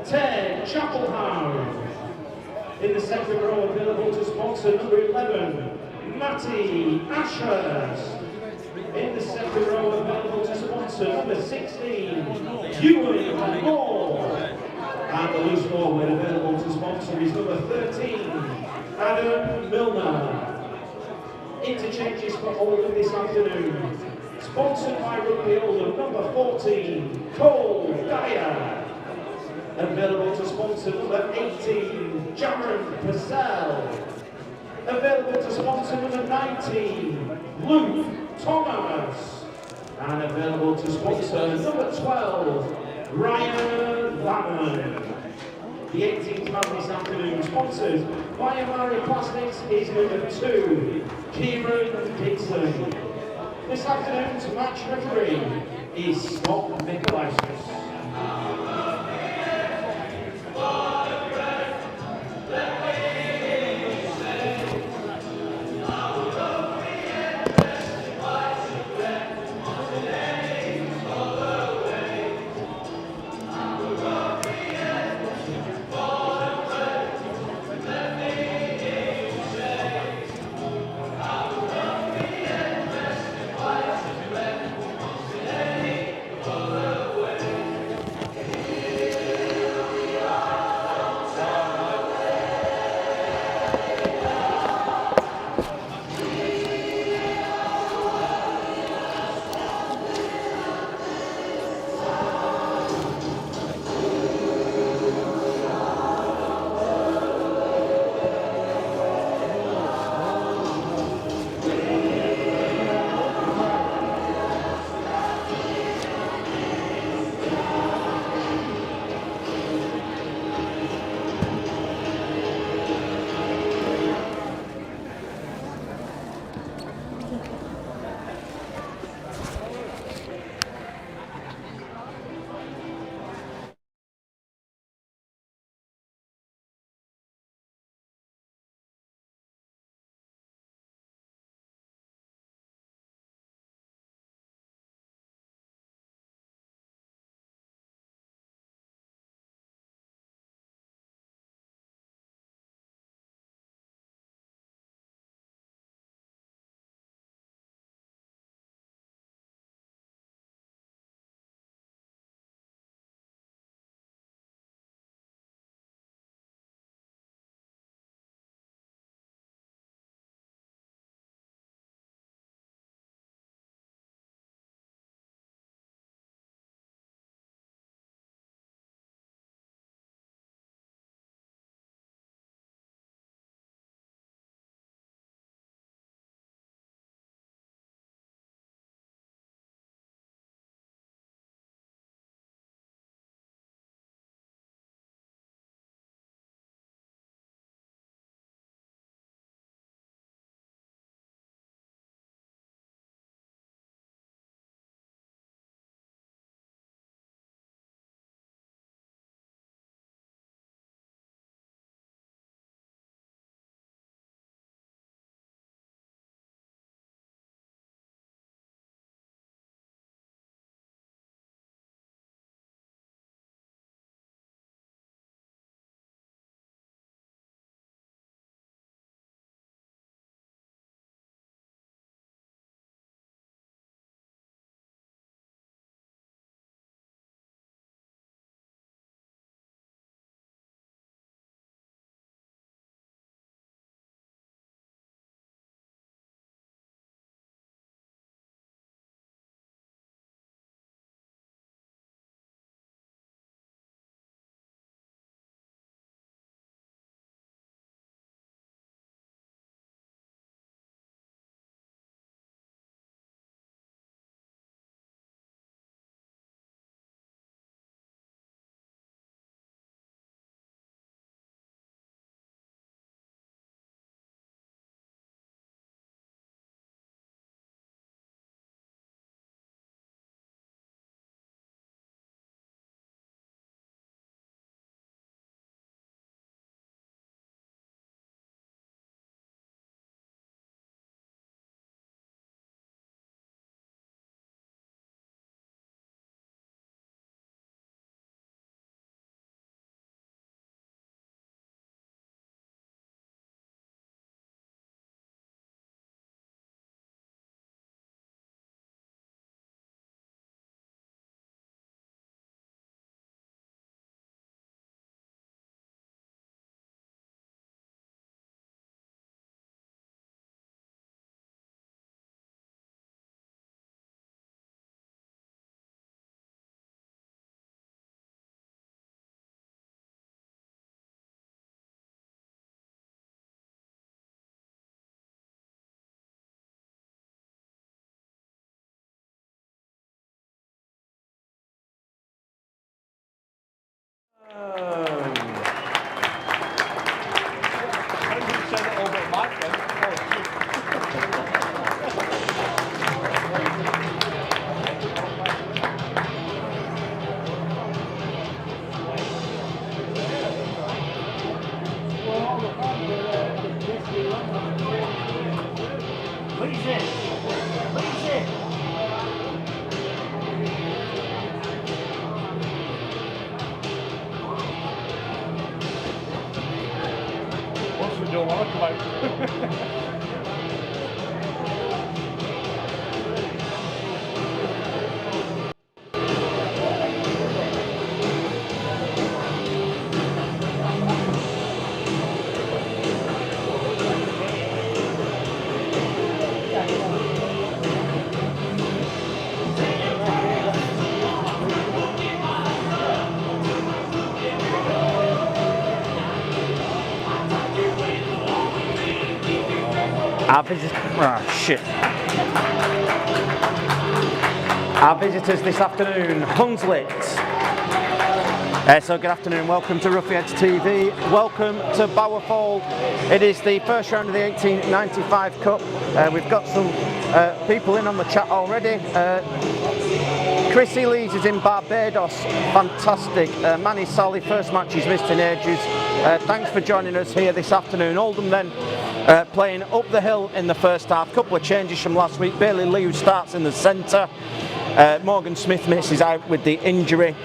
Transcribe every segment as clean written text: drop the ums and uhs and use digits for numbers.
Ted Chapelhouse. In the second row, available to sponsor number 11, Matty Ashurst. In the second row, available to sponsor number 16, Ewan Moore. And the loose forward available to sponsor is number 13, Adam Milner. Interchanges for Oldham this afternoon. Sponsored by Rugby Oldham, number 14, Cole Dyer. Available to sponsor number 18, Jaron Purcell. Available to sponsor number 19, Luke Thomas. And available to sponsor number 12, Ryan Lamon. The 18th man this afternoon, sponsored by Amari Plastics, is number 2, Kieran Dixon. This afternoon's match referee is Scott Mikolauskas. don't want to come out. Our visitors this afternoon, Hunslet. So good afternoon, welcome to Roughyeds TV, welcome to Bowerfold. It is the first round of the 1895 Cup. We've got some people in on the chat already. Chrissy Lees is in Barbados, fantastic. Manny Sally, first match he's missed in ages. Thanks for joining us here this afternoon. Oldham then playing up the hill in the first half. Couple of changes from last week. Bailey Lee, who starts in the centre. Morgan Smith misses out with the injury.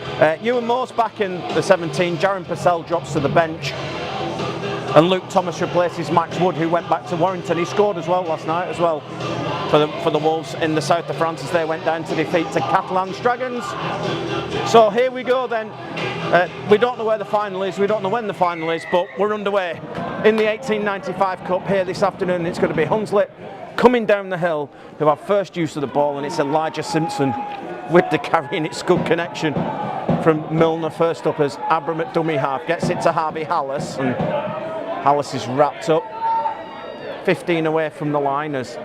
Ewan Moore's back in the 17. Jaron Purcell drops to the bench. And Luke Thomas replaces Max Wood, who went back to Warrington. He scored as well last night as well for the Wolves in the south of France as they went down to defeat the Catalans Dragons. So here we go then. We don't know where the final is, we don't know when the final is, but we're underway in the 1895 Cup here this afternoon. It's going to be Hunslet coming down the hill, who have first use of the ball, and it's Elijah Simpson with the carry, and it's good connection from Milner. First up as Abram at dummy half, gets it to Harvey Hallis, and Hallis is wrapped up 15 away from the line as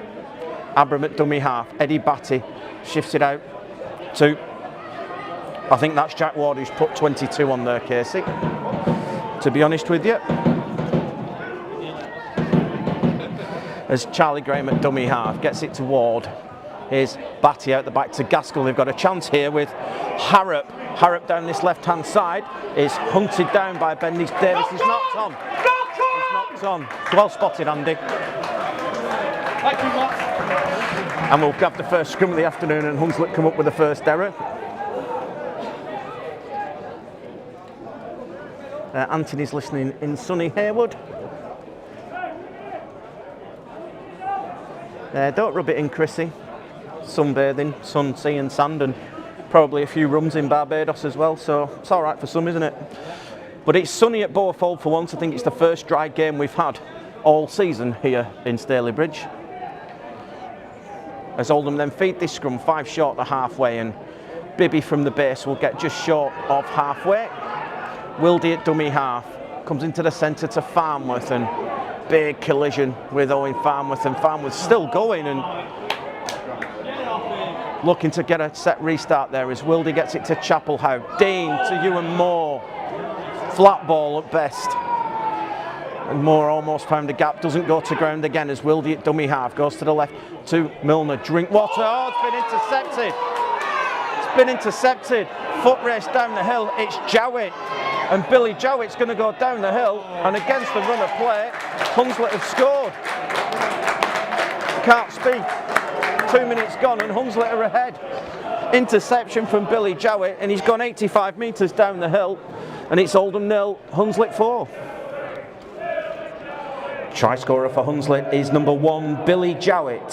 Abram at dummy half. Eddie Batty shifts it out to, I think that's Jack Ward, who's put 22 on there, Casey, to be honest with you. As Charlie Graham at dummy half gets it to Ward. Here's Batty out the back to Gaskell. They've got a chance here with Harrop. Harrop down this left-hand side is hunted down by Bendis Davis. He's knocked on. He's knocked on. Well spotted, Andy. And we'll grab the first scrum of the afternoon, and Hunslet come up with the first error. Anthony's listening in sunny Haywood. Don't rub it in, Chrissy. Sunbathing, sun, sea and sand, and probably a few rums in Barbados as well, so it's all right for some, isn't it? But it's sunny at Bowerfold for once. I think it's the first dry game we've had all season here in Stalybridge. As Oldham then feed this scrum 5 short to halfway, and Bibby from the base will get just short of halfway. Wildy at dummy half comes into the centre to Farnworth, and big collision with Owen Farnworth, and Farnworth still going and looking to get a set restart there as Wildy gets it to Chapelhow. Dean to Ewan Moore, flat ball at best, and Moore almost found a gap, doesn't go to ground again as Wildy at dummy half goes to the left to Milner. Drinkwater, oh, it's been intercepted. It's been intercepted. Foot race down the hill, it's Jowett. And Billy Jowett's going to go down the hill, and against the run of play, Hunslet have scored. Can't speak. 2 minutes gone, and Hunslet are ahead. Interception from Billy Jowett, and he's gone 85 metres down the hill, and it's Oldham 0, Hunslet 4. Try scorer for Hunslet is number 1, Billy Jowett.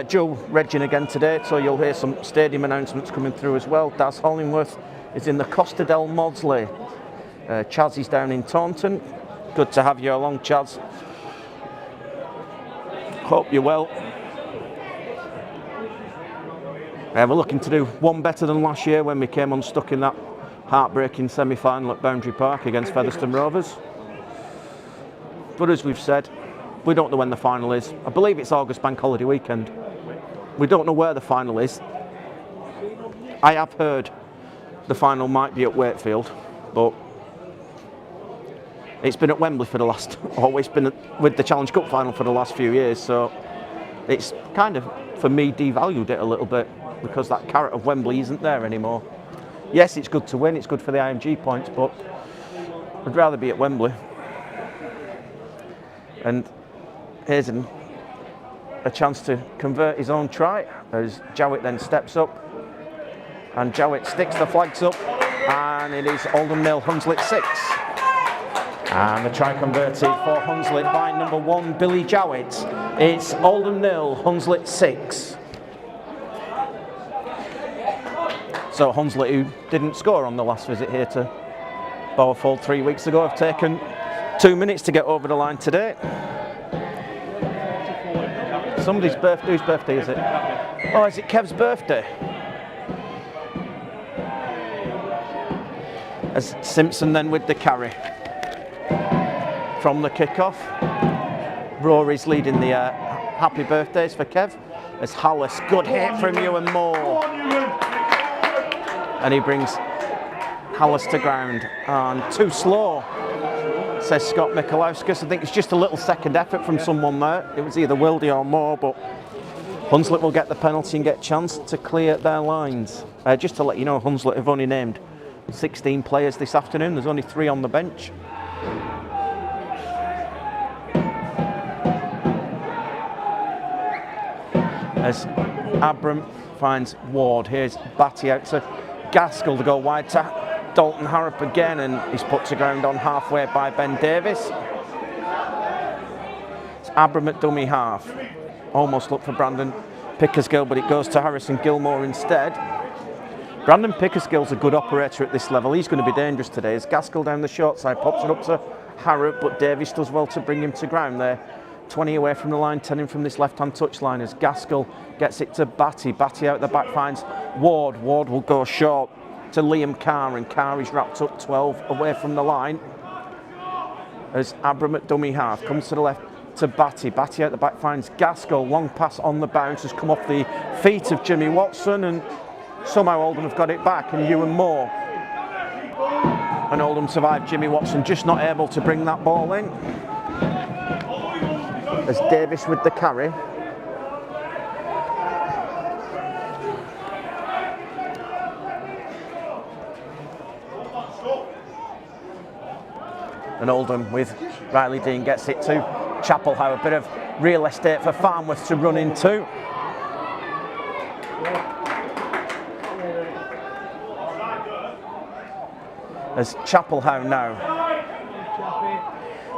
Joe Reggin again today, so you'll hear some stadium announcements coming through as well. Daz Hollingworth is in the Costa del Maudsley. Chaz is down in Taunton. Good to have you along, Chaz. Hope you're well. We're looking to do one better than last year when we came unstuck in that heartbreaking semi-final at Boundary Park against Featherstone Rovers. But as we've said, we don't know when the final is. I believe it's August Bank Holiday weekend. We don't know where the final is. I have heard the final might be at Wakefield, but it's been at Wembley for the last, always been with the Challenge Cup final for the last few years, so it's kind of, for me, devalued it a little bit because that carrot of Wembley isn't there anymore. Yes, it's good to win, it's good for the IMG points, but I'd rather be at Wembley. And here's a chance to convert his own try as Jowett then steps up. And Jowett sticks the flags up, and it is Oldham 0, Hunslet 6. And the try converted for Hunslet by number 1, Billy Jowett. It's Oldham 0, Hunslet 6. So Hunslet, who didn't score on the last visit here to Bowerfold 3 weeks ago, have taken 2 minutes to get over the line today. Somebody's birthday, whose birthday is it? Oh, is it Kev's birthday? As Simpson then with the carry. From the kickoff, Rory's leading the happy birthdays for Kev. As Hallis, good hit from Ewan Moore. And he brings Hallis to ground. And too slow, says Scott Michalauskas. I think it's just a little second effort from someone there. It was either Wildy or Moore, but Hunslet will get the penalty and get a chance to clear their lines. Just to let you know, Hunslet have only named 16 players this afternoon. There's only 3 on the bench. As Abram finds Ward, here's Batty out to Gaskell to go wide to Dalton Harrop again, and he's put to ground on halfway by Ben Davis. It's Abram at dummy half. Almost looked for Brandon Pickersgill, but it goes to Harrison Gilmore instead. Brandon Pickersgill's a good operator at this level. He's going to be dangerous today. As Gaskell down the short side pops it up to Harrop, but Davis does well to bring him to ground there. 20 away from the line, 10 in from this left-hand touchline as Gaskell gets it to Batty. Batty out the back finds Ward. Ward will go short to Liam Carr, and Carr is wrapped up 12 away from the line. As Abram at dummy half comes to the left to Batty. Batty out the back finds Gaskell. Long pass on the bounce has come off the feet of Jimmy Watson, and somehow Oldham have got it back, and Ewan Moore. And Oldham survived Jimmy Watson, just not able to bring that ball in. As Davis with the carry. And Oldham with Riley Dean gets it to Chapelhow. A bit of real estate for Farnworth to run into. As Chapelhow now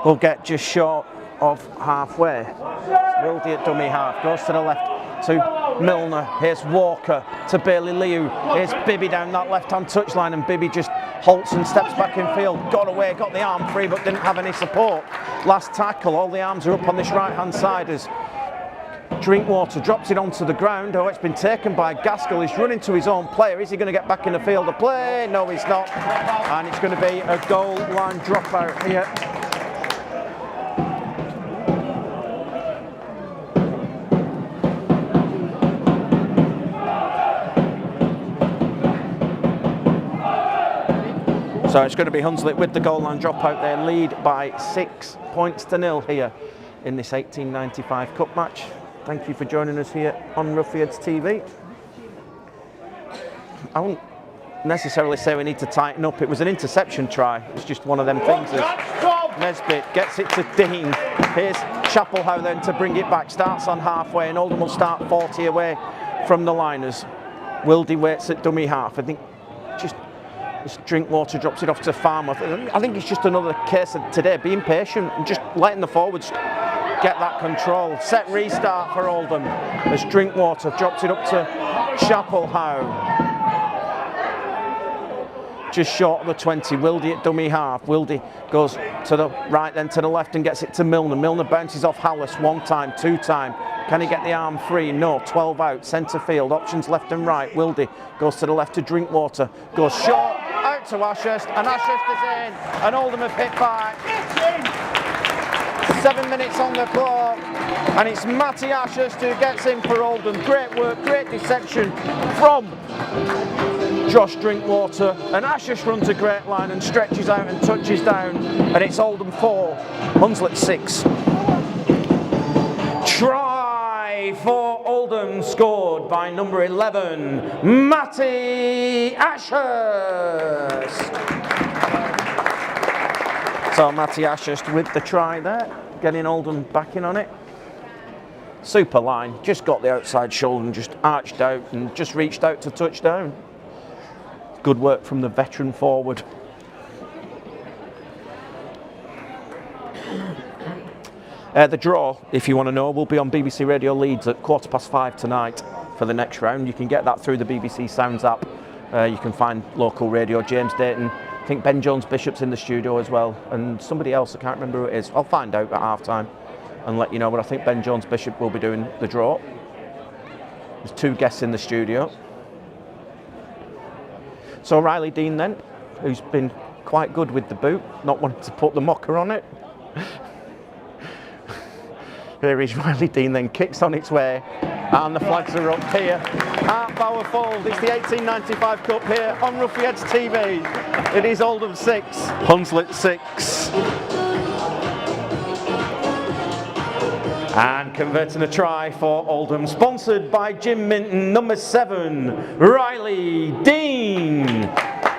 will get just short of halfway. Wildy at dummy half, goes to the left to Milner. Here's Walker to Bailey Liu. Here's Bibby down that left-hand touchline, and Bibby just halts and steps back in field. Got away, got the arm free, but didn't have any support. Last tackle, all the arms are up on this right-hand side as Drinkwater drops it onto the ground. Oh, it's been taken by Gaskell. He's running to his own player. Is he going to get back in the field of play? No, he's not. And it's going to be a goal line dropout here. So it's going to be Hunslet with the goal line dropout. They lead by 6 points to 0 here in this 1895 Cup match. Thank you for joining us here on Roughyeds TV. I wouldn't necessarily say we need to tighten up. It was an interception try. It's just one of them things. Nesbitt gets it to Dean. Here's Chapelhow then to bring it back. Starts on halfway, and Oldham will start 40 away from the liners. Wildy waits at dummy half. I think just Drinkwater drops it off to Farnworth. I think it's just another case of today being patient and just letting the forwards get that control. Set restart for Oldham as Drinkwater drops it up to Chapelhow. Just short of the 20. Wildy at dummy half. Wildy goes to the right, then to the left, and gets it to Milner. Milner bounces off Hallis 1 time, 2 time. Can he get the arm free? No. 12 out, centre field. Options left and right. Wildy goes to the left to Drinkwater. Goes short, out to Ashurst, and Ashurst is in. And Oldham have hit back. 7 minutes on the clock, and it's Matty Ashurst who gets in for Oldham. Great work, great deception from Josh Drinkwater, and Ashurst runs a great line and stretches out and touches down, and it's Oldham 4, Hunslet 6. Try for Oldham scored by number 11, Matty Ashurst. So Matty Ashurst with the try there, getting Oldham back in on it. Super line, just got the outside shoulder and just arched out and just reached out to touchdown. Good work from the veteran forward. The draw, if you want to know, will be on BBC Radio Leeds at 5:15 tonight for the next round. You can get that through the BBC Sounds app. You can find local radio, James Dayton. I think Ben Jones Bishop's in the studio as well, and somebody else, I can't remember who it is. I'll find out at half time and let you know, but I think Ben Jones Bishop will be doing the draw. There's 2 guests in the studio. So Riley Dean then, who's been quite good with the boot, not wanting to put the mocker on it. Here is Riley Dean, then kicks on its way, and the flags are up here at Bower Fold. It's the 1895 Cup here on Roughyeds TV. It is Oldham 6, Hunslet 6. And converting a try for Oldham, sponsored by Jim Minton, number 7, Riley Dean.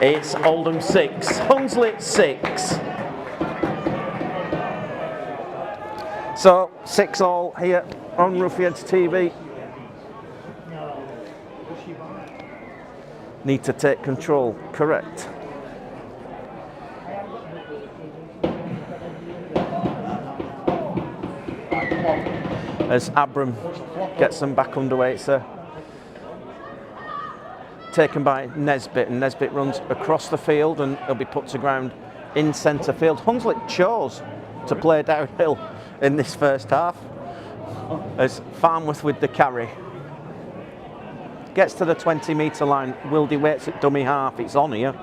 It's Oldham 6, Hunslet 6. So 6-all here on Roughyeds TV. Need to take control, correct. As Abram gets them back underway, it's taken by Nesbitt, and Nesbitt runs across the field and he'll be put to ground in centre field. Hunslet chose to play downhill in this first half, as Farnworth with the carry. Gets to the 20-metre line, Wildy waits at dummy half, it's on here.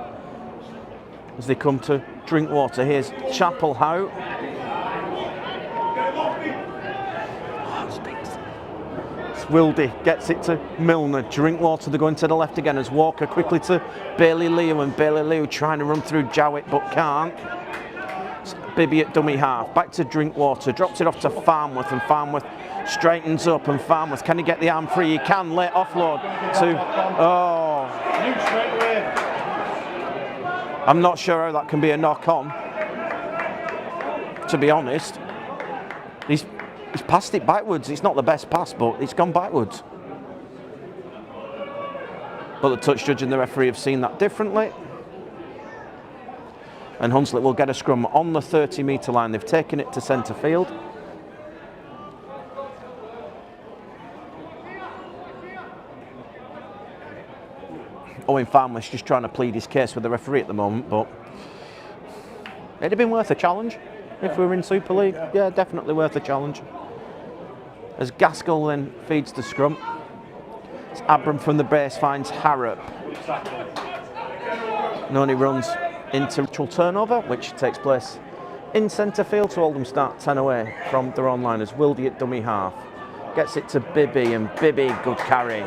As they come to Drinkwater, here's Chapelhow. Wildy gets it to Milner, Drinkwater, they're going to the left again as Walker quickly to Bailey Leo, and Bailey Leo trying to run through Jowett but can't. Bibby at dummy half, back to Drinkwater, drops it off to Farnworth, and Farnworth straightens up, and Farnworth, can he get the arm free? He can, late offload to, I'm not sure how that can be a knock on, to be honest. He's passed it backwards. It's not the best pass, but it's gone backwards. But the touch judge and the referee have seen that differently. And Hunslet will get a scrum on the 30-metre line. They've taken it to centre field. Owen Farnworth's just trying to plead his case with the referee at the moment, but it'd have been worth a challenge if we were in Super League. Yeah, definitely worth a challenge. As Gaskell then feeds the scrum, it's Abram from the base finds Harrop. Noni runs into turnover, which takes place in centre field, so Oldham start 10 away from their own line as Wildy at dummy half. Gets it to Bibby, and Bibby, good carry.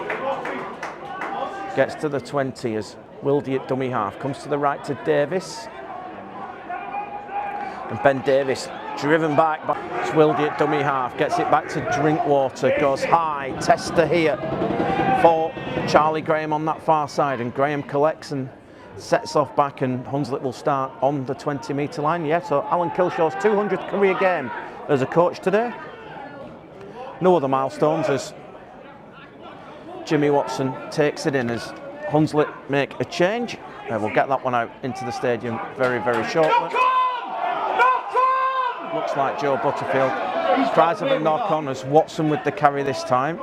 Gets to the 20 as Wildy at dummy half. Comes to the right to Davis. And Ben Davis driven back by Wildy at dummy half. Gets it back to Drinkwater. Goes high. Tester here for Charlie Graham on that far side. And Graham collects and sets off back, and Hunslet will start on the 20-metre line. Yeah, so Alan Kilshaw's 200th career game as a coach today. No other milestones as Jimmy Watson takes it in as Hunslet make a change. We'll get that one out into the stadium very, very shortly. Looks like Joe Butterfield tries of a knock on as Watson with the carry this time.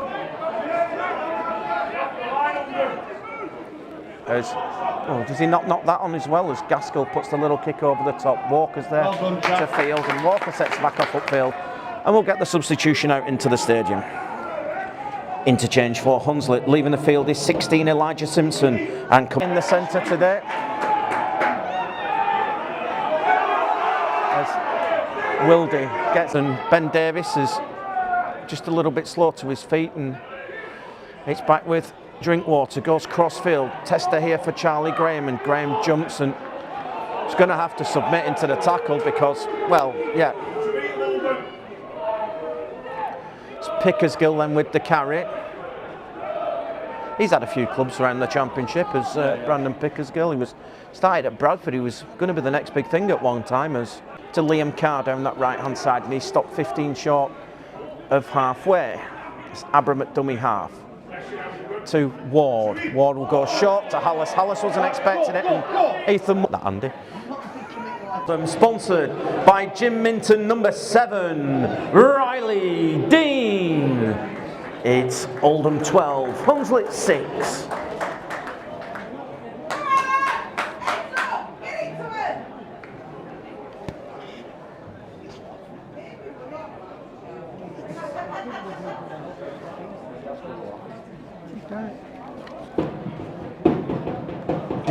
Does he not knock that on as well as Gaskell puts the little kick over the top? Walker's there to field, and Walker sets back off upfield, and we'll get the substitution out into the stadium. Interchange for Hunslet. Leaving the field is 16 Elijah Simpson, and in the centre today as Wildy gets, and Ben Davis is just a little bit slow to his feet, and it's back with Drinkwater, goes cross-field. Tester here for Charlie Graham, and Graham jumps and is going to have to submit into the tackle because, well, yeah. It's Pickersgill then with the carry. He's had a few clubs around the Championship as Brandon Pickersgill. He was started at Bradford. He was going to be the next big thing at one time, as to Liam Carr down that right-hand side, and he stopped 15 short of halfway. It's Abram at dummy half to Ward. Ward will go short to Hallis. Hallis wasn't expecting it, and Ethan... That Andy. Sponsored by Jim Minton, number 7, Riley Dean. It's Oldham 12, Hunslet 6.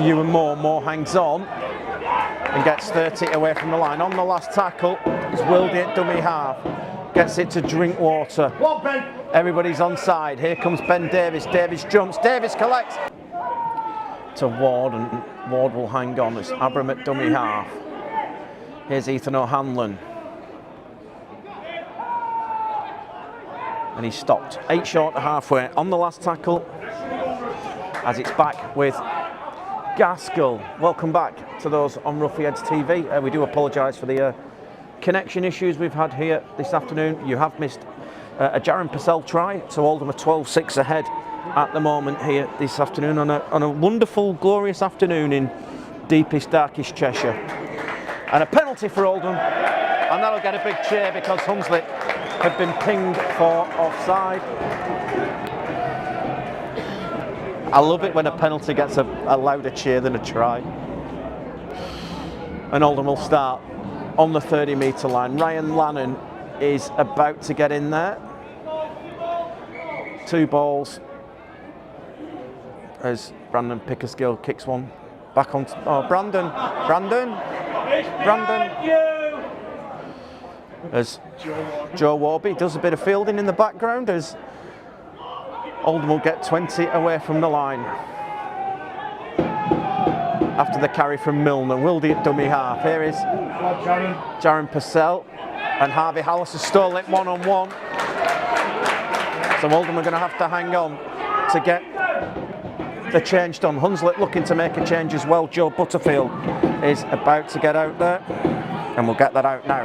You and Moore hangs on and gets 30 away from the line. On the last tackle is Wildy at dummy half. Gets it to Drinkwater. Everybody's onside. Here comes Ben Davis. Davis jumps. Davis collects. To Ward, and Ward will hang on. It's Abram at dummy half. Here's Ethan O'Hanlon. And he's stopped. 8 short of halfway. On the last tackle, as it's back with Gaskell. Welcome back to those on Roughyeds TV. We do apologise for the connection issues we've had here this afternoon. You have missed a Jaron Purcell try, so Oldham are 12-6 ahead at the moment here this afternoon on a wonderful, glorious afternoon in deepest, darkest Cheshire. And a penalty for Oldham, and that'll get a big cheer because Hunslet have been pinged for offside. I love it when a penalty gets a louder cheer than a try. And Oldham will start on the 30-metre line. Ryan Lannon is about to get in there. 2 balls as Brandon Pickersgill kicks one back on. Oh, Brandon. As Joe Warby does a bit of fielding in the background as Oldham will get 20 away from the line. After the carry from Milner, Wildy at dummy half. Here is Jaron Purcell, and Harvey Hallis has stolen it one-on-one. So Oldham are going to have to hang on to get the change done. Hunslet looking to make a change as well. Joe Butterfield is about to get out there, and we'll get that out now.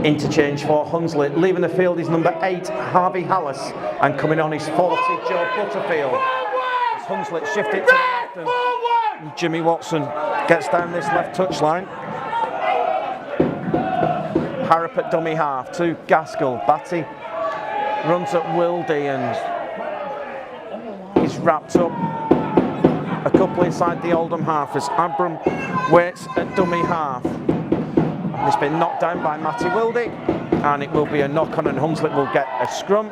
Interchange for Hunslet. Leaving the field is number 8, Harvey Hallis, and coming on is 40, Joe Butterfield. As Hunslet shift it to the left, and Jimmy Watson gets down this left touchline. Harrop at dummy half to Gaskell. Batty runs at Wildy and he's wrapped up a couple inside the Oldham half as Abram waits at dummy half. It's been knocked down by Matty Wildy, and it will be a knock on, and Hunslet will get a scrum.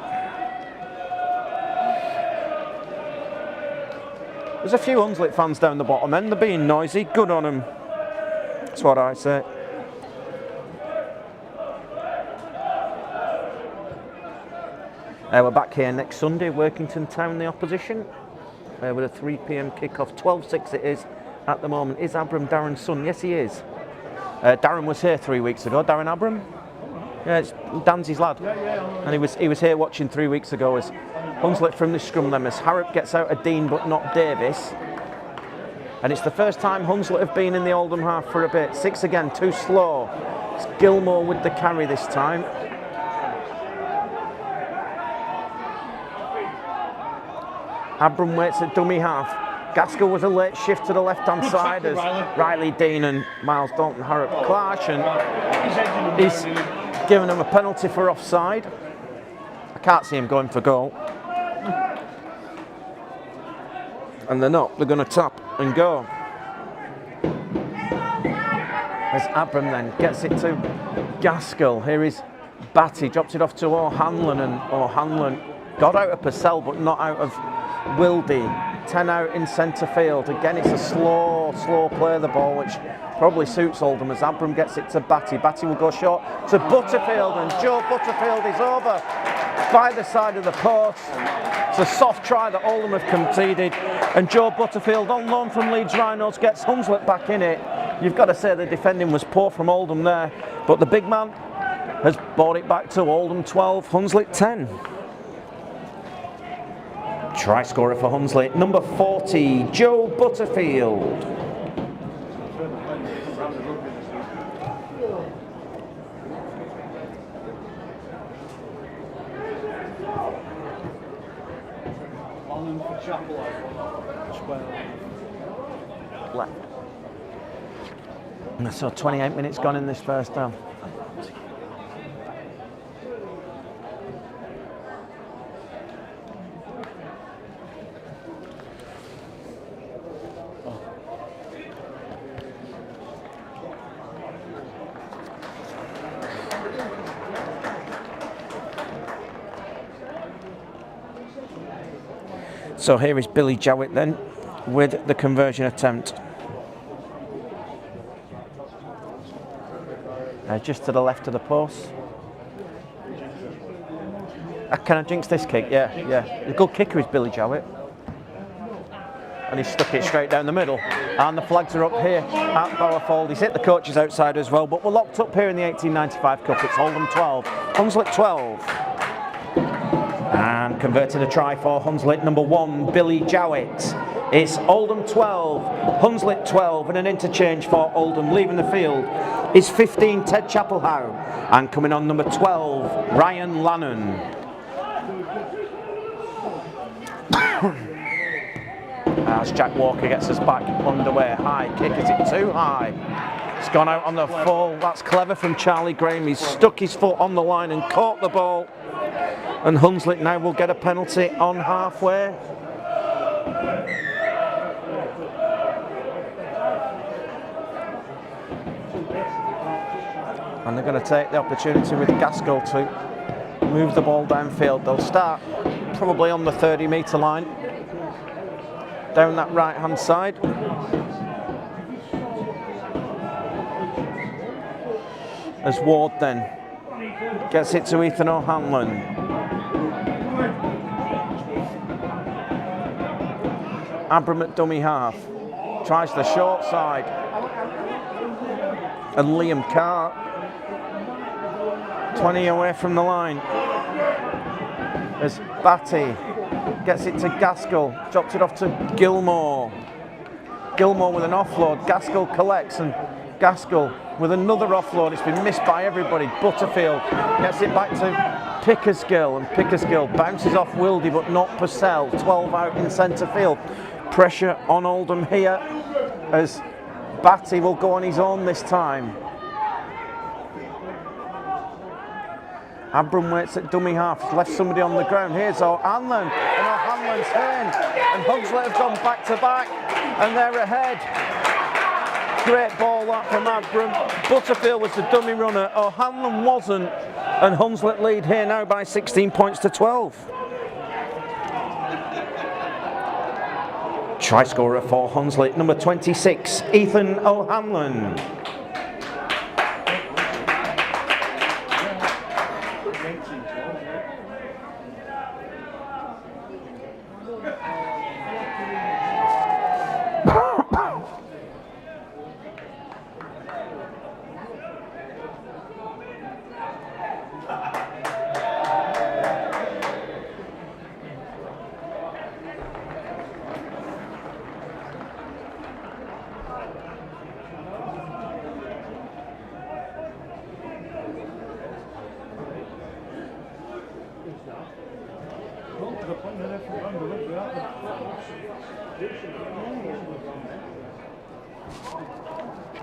There's a few Hunslet fans down the bottom end. They're being noisy. Good on them. That's what I say. We're back here next Sunday, Workington Town, the opposition, with a 3 p.m. kick-off. 12-6 it is at the moment. Is Abram Darren's son? Yes, he is. Darren was here 3 weeks ago. Darren Abram? Yeah, it's Danzy's lad. And he was here watching 3 weeks ago as Hunslet from the scrum then as Harrop gets out a Dean but not Davis. And it's the first time Hunslet have been in the Oldham half for a bit. 6 again, too slow. It's Gilmore with the carry this time. Abram waits at dummy half. Gaskell was a late shift to the left-hand side as Riley Dean and Miles Dalton Harrop clash, and he's given him a penalty for offside. I can't see him going for goal. And they're not, they're going to tap and go. As Abram then gets it to Gaskell. Here is Batty, drops it off to O'Hanlon, and O'Hanlon got out of Purcell but not out of Wildy. 10 out in centre field. Again, it's a slow play of the ball, which probably suits Oldham as Abram gets it to Batty. Batty will go short to Butterfield, and Joe Butterfield is over by the side of the post. It's a soft try that Oldham have conceded, and Joe Butterfield, on loan from Leeds Rhinos, gets Hunslet back in it. You've got to say the defending was poor from Oldham there, but the big man has brought it back to Oldham 12, Hunslet 10. Try scorer for Hunslet, number 40, Joe Butterfield. Left. So 28 minutes gone in this first half. So here is Billy Jowett then with the conversion attempt. Just to the left of the post. Can I jinx this kick? Yeah. The good kicker is Billy Jowett. And he stuck it straight down the middle. And the flags are up here at Bowerfold. He's hit the coaches outside as well, but we're locked up here in the 1895 Cup. It's Oldham 12, Hunslet 12. And converting a try for Hunslet, number 1, Billy Jowett. It's Oldham 12, Hunslet 12, and an interchange for Oldham. Leaving the field is 15, Ted Chapelhow. And coming on, number 12, Ryan Lannon. As Jack Walker gets us back underway. High kick, is it too high? It's gone out on the full. That's clever from Charlie Graham. He's stuck his foot on the line and caught the ball. And Hunslet now will get a penalty on halfway. And they're going to take the opportunity with Gaskell to move the ball downfield. They'll start probably on the 30-metre line, down that right-hand side. As Ward then gets it to Ethan O'Hanlon. Abram at dummy half, tries the short side, and Liam Carr 20 away from the line as Batty gets it to Gaskell, drops it off to Gilmore. Gilmore with an offload, Gaskell collects, and Gaskell with another offload. It's been missed by everybody. Butterfield gets it back to Pickersgill, and Pickersgill bounces off Wildy but not Purcell. 12 out in centre field. Pressure on Oldham here as Batty will go on his own this time. Abram waits at dummy half, he's left somebody on the ground. Here's O'Hanlon, and O'Hanlon's in, and Hunslet have gone back to back, and they're ahead. Great ball that from Abram. Butterfield was the dummy runner, O'Hanlon wasn't, and Hunslet lead here now by 16 points to 12. Try scorer for Hunslet, number 26, Ethan O'Hanlon.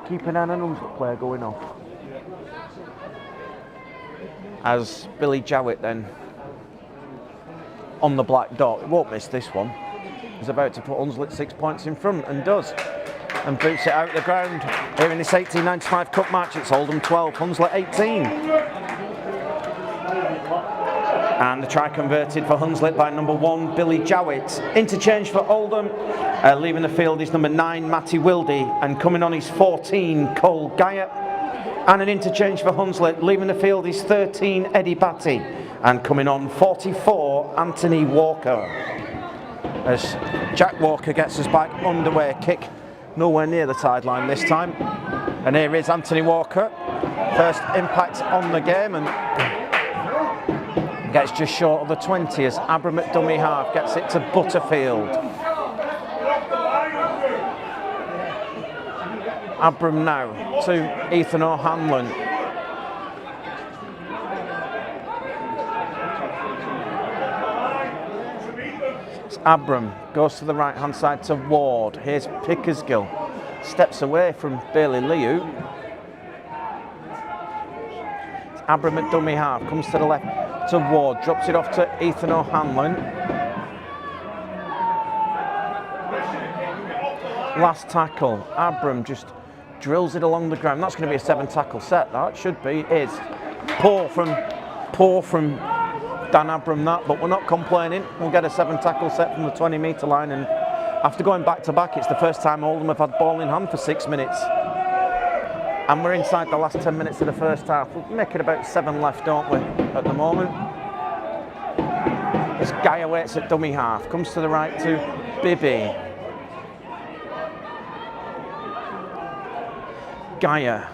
Keep an eye on an Hunslet player going off. As Billy Jowett then on the black dot, he won't miss this one. He's about to put Hunslet 6 points in front, and does, and boots it out the ground here in this 1895 Cup match. It's Oldham 12, Hunslet 18. And the try converted for Hunslet by number 1, Billy Jowett. Interchange for Oldham. Leaving the field is number 9, Matty Wildy. And coming on is 14, Cole Guyot. And an interchange for Hunslet. Leaving the field is 13, Eddie Batty. And coming on, 44, Anthony Walker. As Jack Walker gets us back underway. Kick nowhere near the tide line this time. And here is Anthony Walker. First impact on the game, and gets just short of the 20 as Abram at dummy half gets it to Butterfield. Abram now to Ethan O'Hanlon. Abram goes to the right hand side to Ward. Here's Pickersgill. steps away from Bailey Liu. It's Abram at dummy half, comes to the left to Ward, drops it off to Ethan O'Hanlon. Last tackle, Abram just drills it along the ground. That's going to be a 7 tackle set, that should be, is. Poor from Dan Abram that, but we're not complaining. We'll get a 7 tackle set from the 20-metre line, and after going back to back, it's the first time Oldham have had ball in hand for 6 minutes. And we're inside the last 10 minutes of the first half. We're making about 7 left, don't we, at the moment. As Guy waits at dummy half, comes to the right to Bibby. Geyer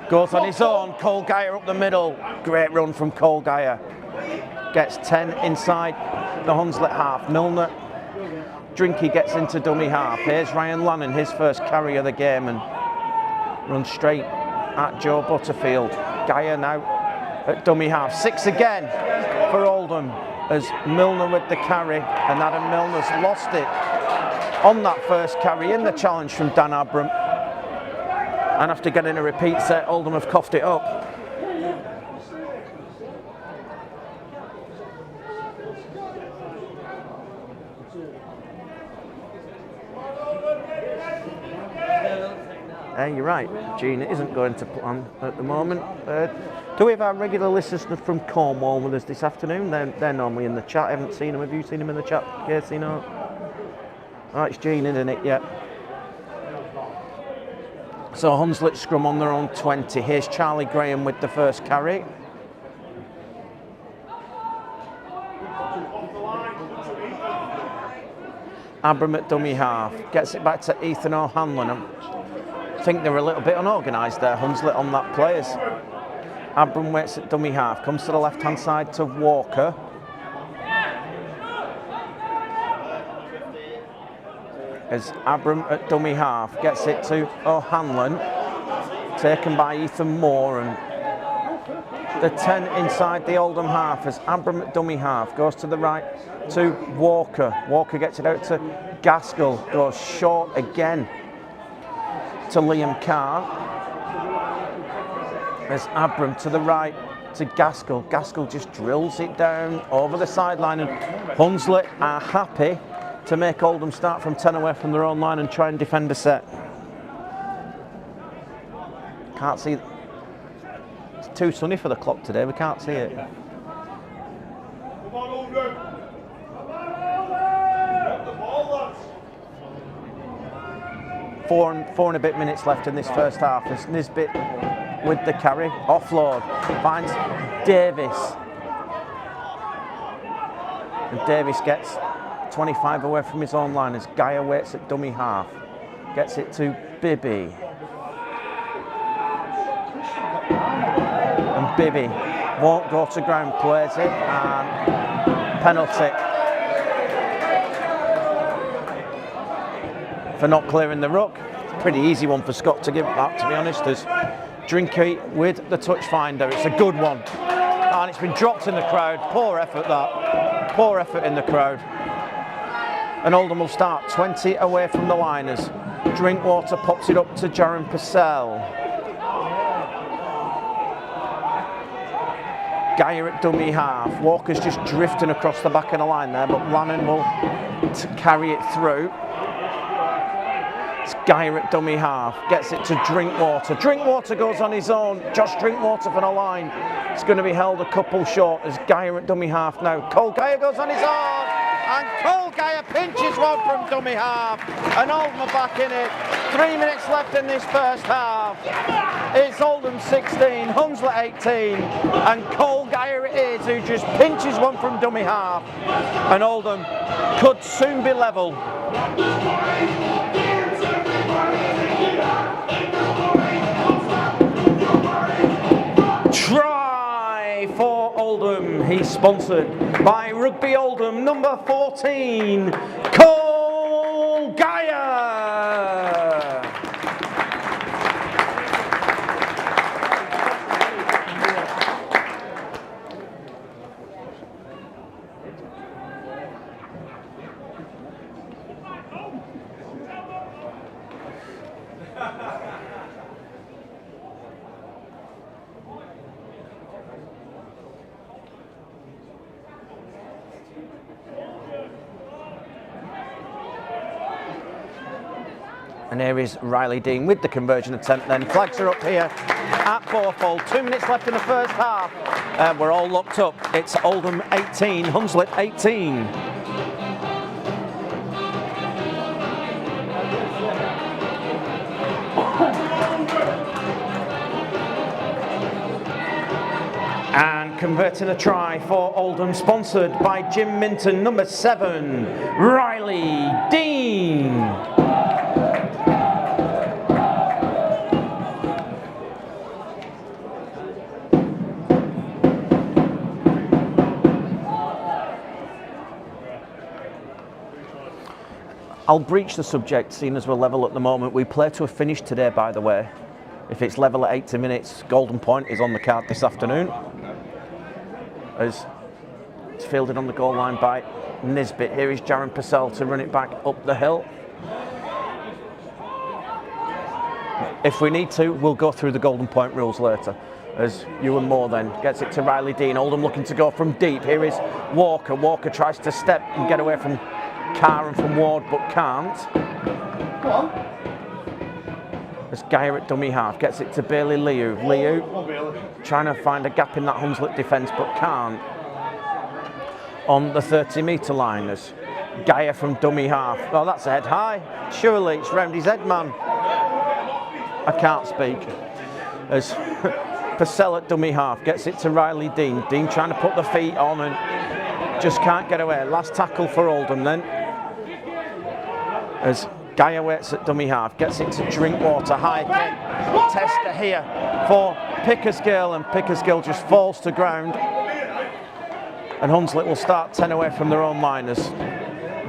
goes on his own. Cole Geyer up the middle. Great run from Cole Geyer. Gets 10 inside the Hunslet half. Milner, Drinky gets into dummy half. Here's Ryan Lannon, his first carry of the game, and runs straight at Joe Butterfield. Geyer now at dummy half. 6 again for Oldham as Milner with the carry, and Adam Milner's lost it on that first carry in the challenge from Dan Abram. And after getting a repeat set, Oldham have coughed it up. You're right, Gene, it isn't going to plan at the moment. Do we have our regular listeners from Cornwall with us this afternoon? They're normally in the chat. I haven't seen them. Have you seen them in the chat, Casey? No? Oh, it's Gene, isn't it? Yeah. So Hunslet scrum on their own 20. Here's Charlie Graham with the first carry. Abram at dummy half. Gets it back to Ethan O'Hanlon. I think they're a little bit unorganised there, Hunslet, on that play. Abram waits at dummy half. Comes to the left-hand side to Walker. As Abram at dummy half gets it to O'Hanlon, taken by Ethan Moore, and the 10 inside the Oldham half as Abram at dummy half goes to the right to Walker. Walker gets it out to Gaskell, goes short again to Liam Carr. As Abram to the right to Gaskell. Gaskell just drills it down over the sideline, and Hunslet are happy to make Oldham start from 10 away from their own line and try and defend a set. Can't see. It's too sunny for the clock today, we can't see it. Four and a bit minutes left in this first half. As Nisbet with the carry, offload, finds Davis. And Davis gets 25 away from his own line as Geyer waits at dummy half. Gets it to Bibby. And Bibby won't go to ground, plays it, and penalty for not clearing the ruck. Pretty easy one for Scott to give that, to be honest, as Drinky with the touch finder. It's a good one. And it's been dropped in the crowd. Poor effort that. Poor effort in the crowd. And Oldham will start 20 away from the line as Drinkwater pops it up to Jaron Purcell. Geyer at dummy half. Walker's just drifting across the back of the line there, but Lannon will carry it through. It's Geyer at dummy half. Gets it to Drinkwater. Drinkwater goes on his own. Josh Drinkwater for the line. It's going to be held a couple short as Geyer at dummy half now. Cole Geyer goes on his own. And Cole Geyer pinches one from dummy half, and Oldham are back in it. 3 minutes left in this first half. It's Oldham 16, Hunslet 18, and Cole Geyer it is who just pinches one from dummy half, and Oldham could soon be level. Try for Oldham. He's sponsored by Rugby Oldham, number 14, Cole Geyer. And here is Riley Dean with the conversion attempt then. Flags are up here at Borefold. 2 minutes left in the first half. We're all locked up. It's Oldham 18, Hunslet 18. And converting a try for Oldham, sponsored by Jim Minton, number 7, Riley Dean. I'll breach the subject, seeing as we're level at the moment. We play to a finish today, by the way. If it's level at 80 minutes, Golden Point is on the card this afternoon. As it's fielded on the goal line by Nisbet. Here is Jaron Purcell to run it back up the hill. If we need to, we'll go through the Golden Point rules later. As Ewan Moore then gets it to Riley Dean. Oldham looking to go from deep. Here is Walker. Walker tries to step and get away from Carr and from Ward, but can't. Go on. As Geyer at dummy half gets it to Bailey Liu. Liu trying to find a gap in that Hunslet defence, but can't. On the 30-metre line as Geyer from dummy half. Oh, that's a head high. Surely it's round his head, man. I can't speak. As Purcell at dummy half gets it to Riley Dean. Dean trying to put the feet on and just can't get away. Last tackle for Oldham then. As Geyer waits at dummy half, gets it to Drinkwater, high kick, tester here for Pickersgill, and Pickersgill just falls to ground. And Hunslet will start 10 away from their own liners.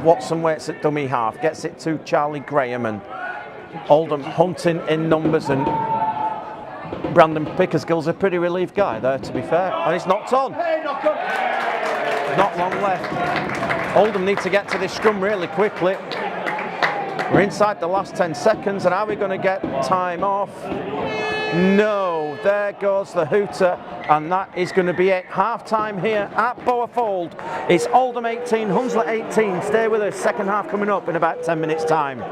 Watson waits at dummy half, gets it to Charlie Graham, and Oldham hunting in numbers, and Brandon Pickersgill's a pretty relieved guy there, to be fair. And it's knocked on. Not long left. Oldham need to get to this scrum really quickly. We're inside the last 10 seconds, and are we going to get time off? No, there goes the hooter, and that is going to be it. Half time here at Borefold. It's Oldham 18, Hunslet 18. Stay with us, second half coming up in about 10 minutes time.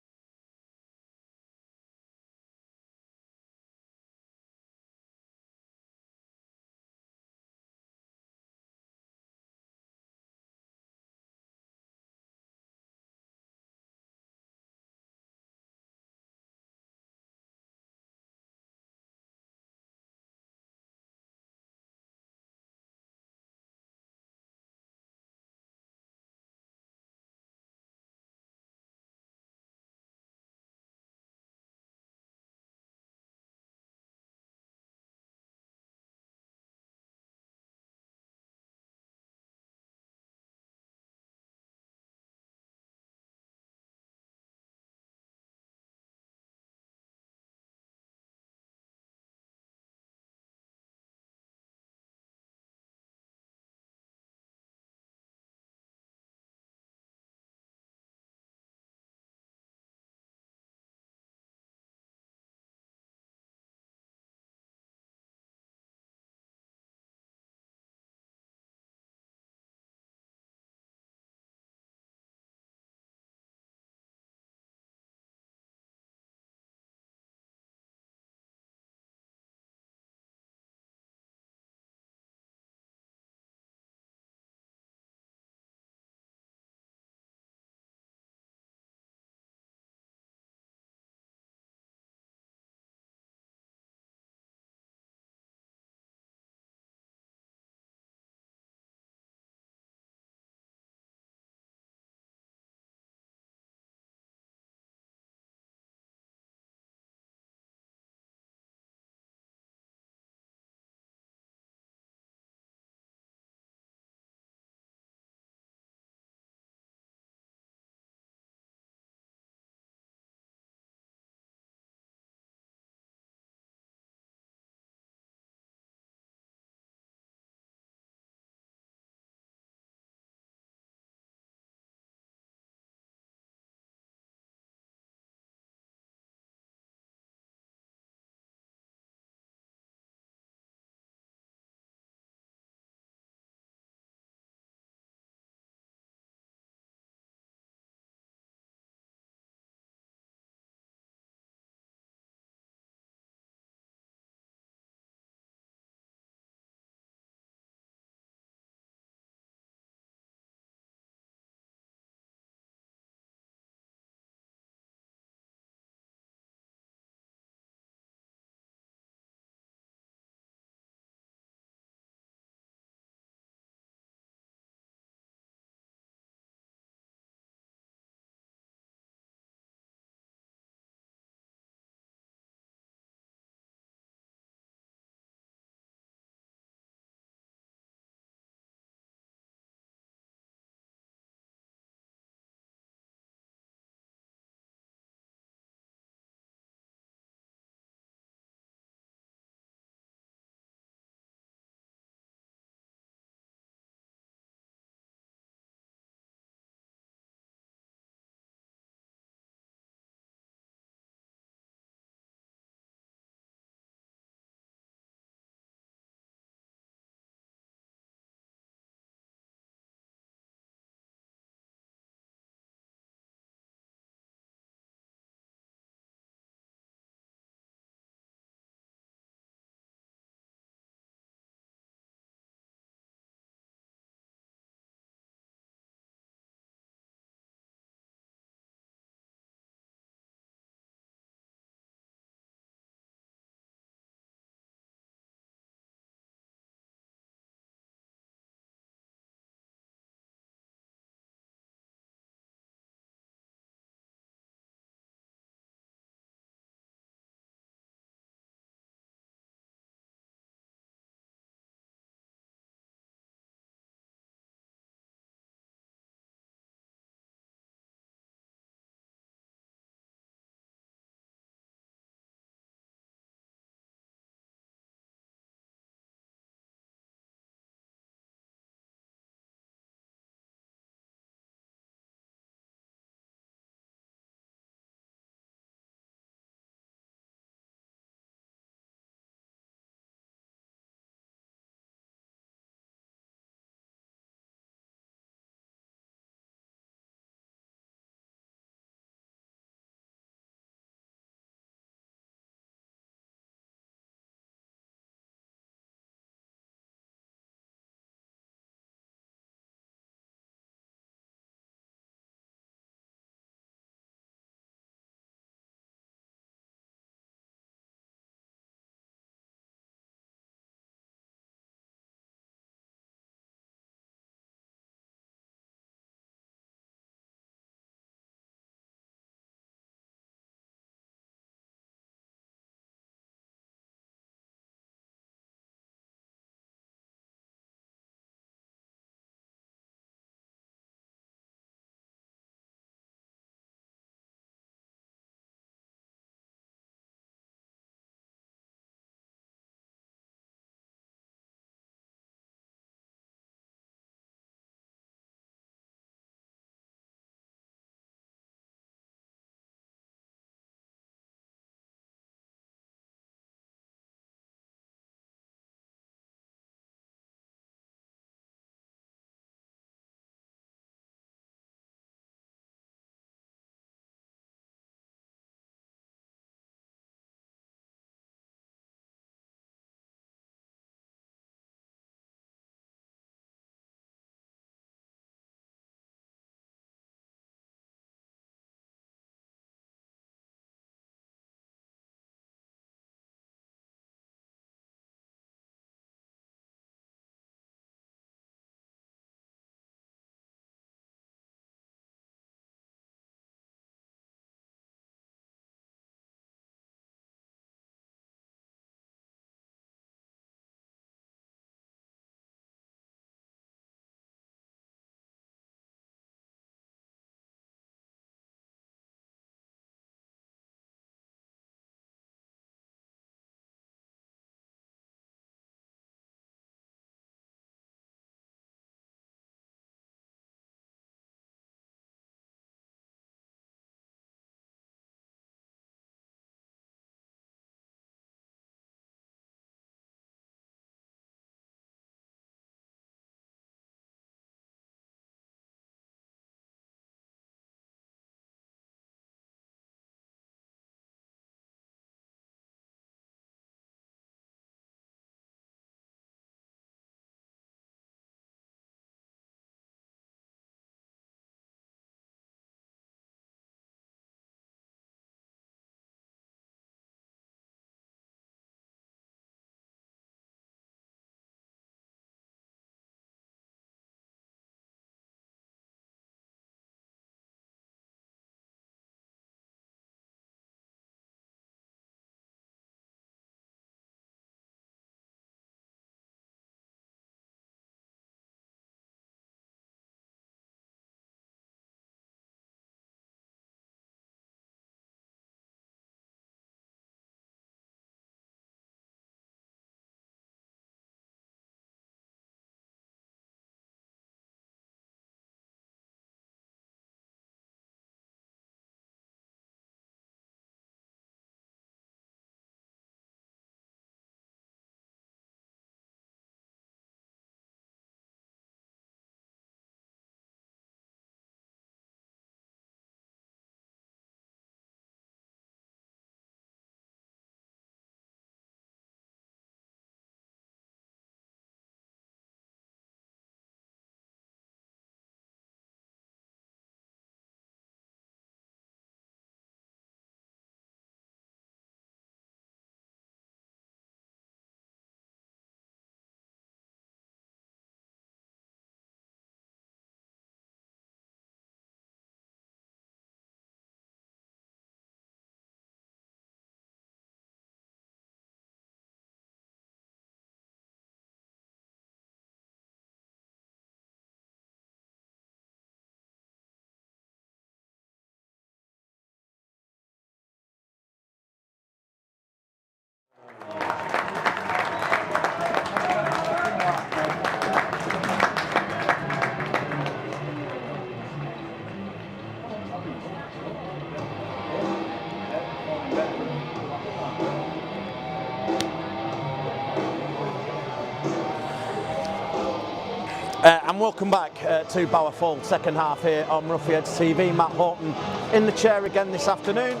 And welcome back to Bowerfall, second half here on Roughyeds TV. Matt Horton in the chair again this afternoon.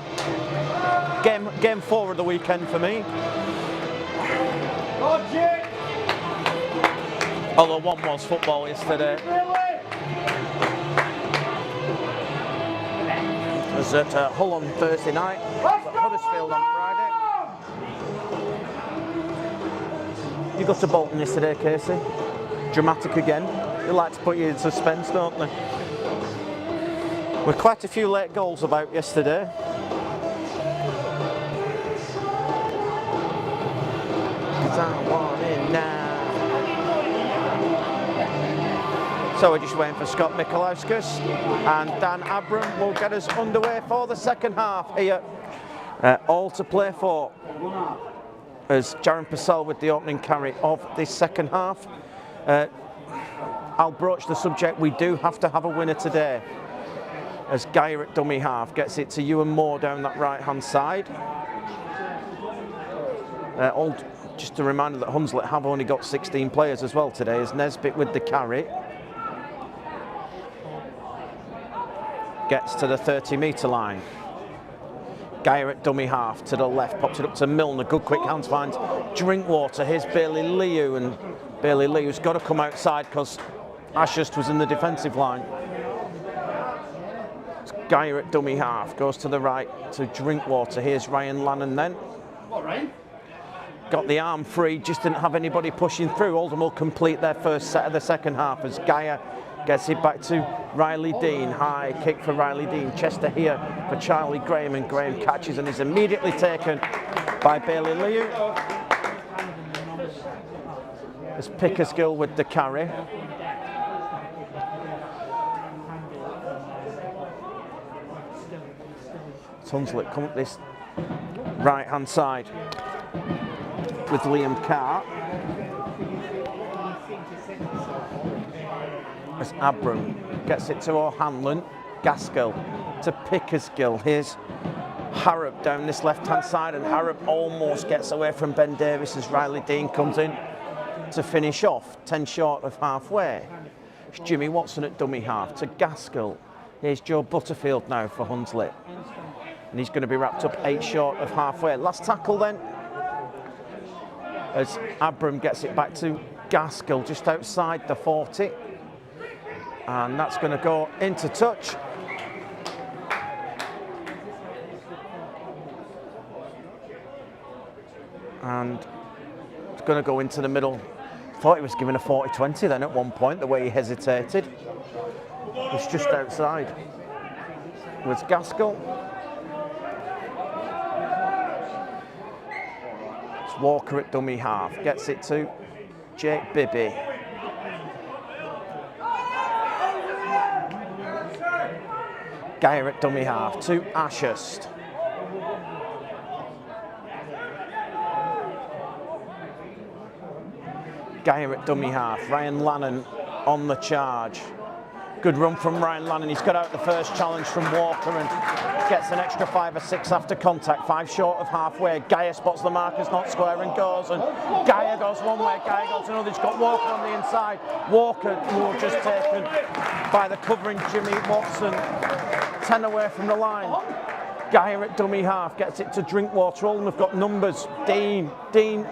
Game 4 of the weekend for me. Although one was football yesterday. It was at Hull on Thursday night, Huddersfield on Friday. You got to Bolton yesterday, Casey? Dramatic again. They like to put you in suspense, don't they? With quite a few late goals about yesterday. So we're just waiting for Scott Mikolauskas, and Dan Abram will get us underway for the second half here. All to play for, as Jaron Purcell with the opening carry of this second half. I'll broach the subject, we do have to have a winner today, as Geyer at dummy half gets it to Ewan Moore down that right hand side. Just a reminder that Hunslet have only got 16 players as well today, as Nesbitt with the carry gets to the 30-metre line. Geyer at dummy half to the left, pops it up to Milner, good quick hands finds Drinkwater. Here's Bailey Liu, and Bailey Liu's got to come outside because Ashurst was in the defensive line. Geyer at dummy half, goes to the right to Drinkwater. Here's Ryan Lannon then. Got the arm free, just didn't have anybody pushing through. Oldham will complete their first set of the second half as Geyer gets it back to Riley Dean. High kick for Riley Dean. Chester here for Charlie Graham, and Graham catches and is immediately taken by Bailey Liu. As Pickersgill with the carry. Hunslet come up this right hand side with Liam Carr. As Abram gets it to O'Hanlon, Gaskell to Pickersgill. Here's Harrop down this left hand side, and Harrop almost gets away from Ben Davis as Riley Dean comes in to finish off, 10 short of halfway. It's Jimmy Watson at dummy half to Gaskell. Here's Joe Butterfield now for Hunslet, and he's going to be wrapped up 8 short of halfway. Last tackle then, as Abram gets it back to Gaskell just outside the 40, and that's going to go into touch. And it's going to go into the middle. Thought he was given a 40-20 then at one point, the way he hesitated. It's just outside with Gaskell. It's Walker at dummy half, gets it to Jake Bibby. Geyer at dummy half to Ashurst. Geyer at dummy half, Ryan Lannon on the charge. Good run from Ryan Lannon, he's got out the first challenge from Walker and gets an extra 5 or 6 after contact, 5 short of halfway. Geyer spots the markers not square and goes, and Geyer goes one way, Geyer goes another. He's got Walker on the inside. Walker will just taken by the covering Jimmy Watson, 10 away from the line. Geyer at dummy half gets it to Drinkwater. Oldham have got numbers. Dean,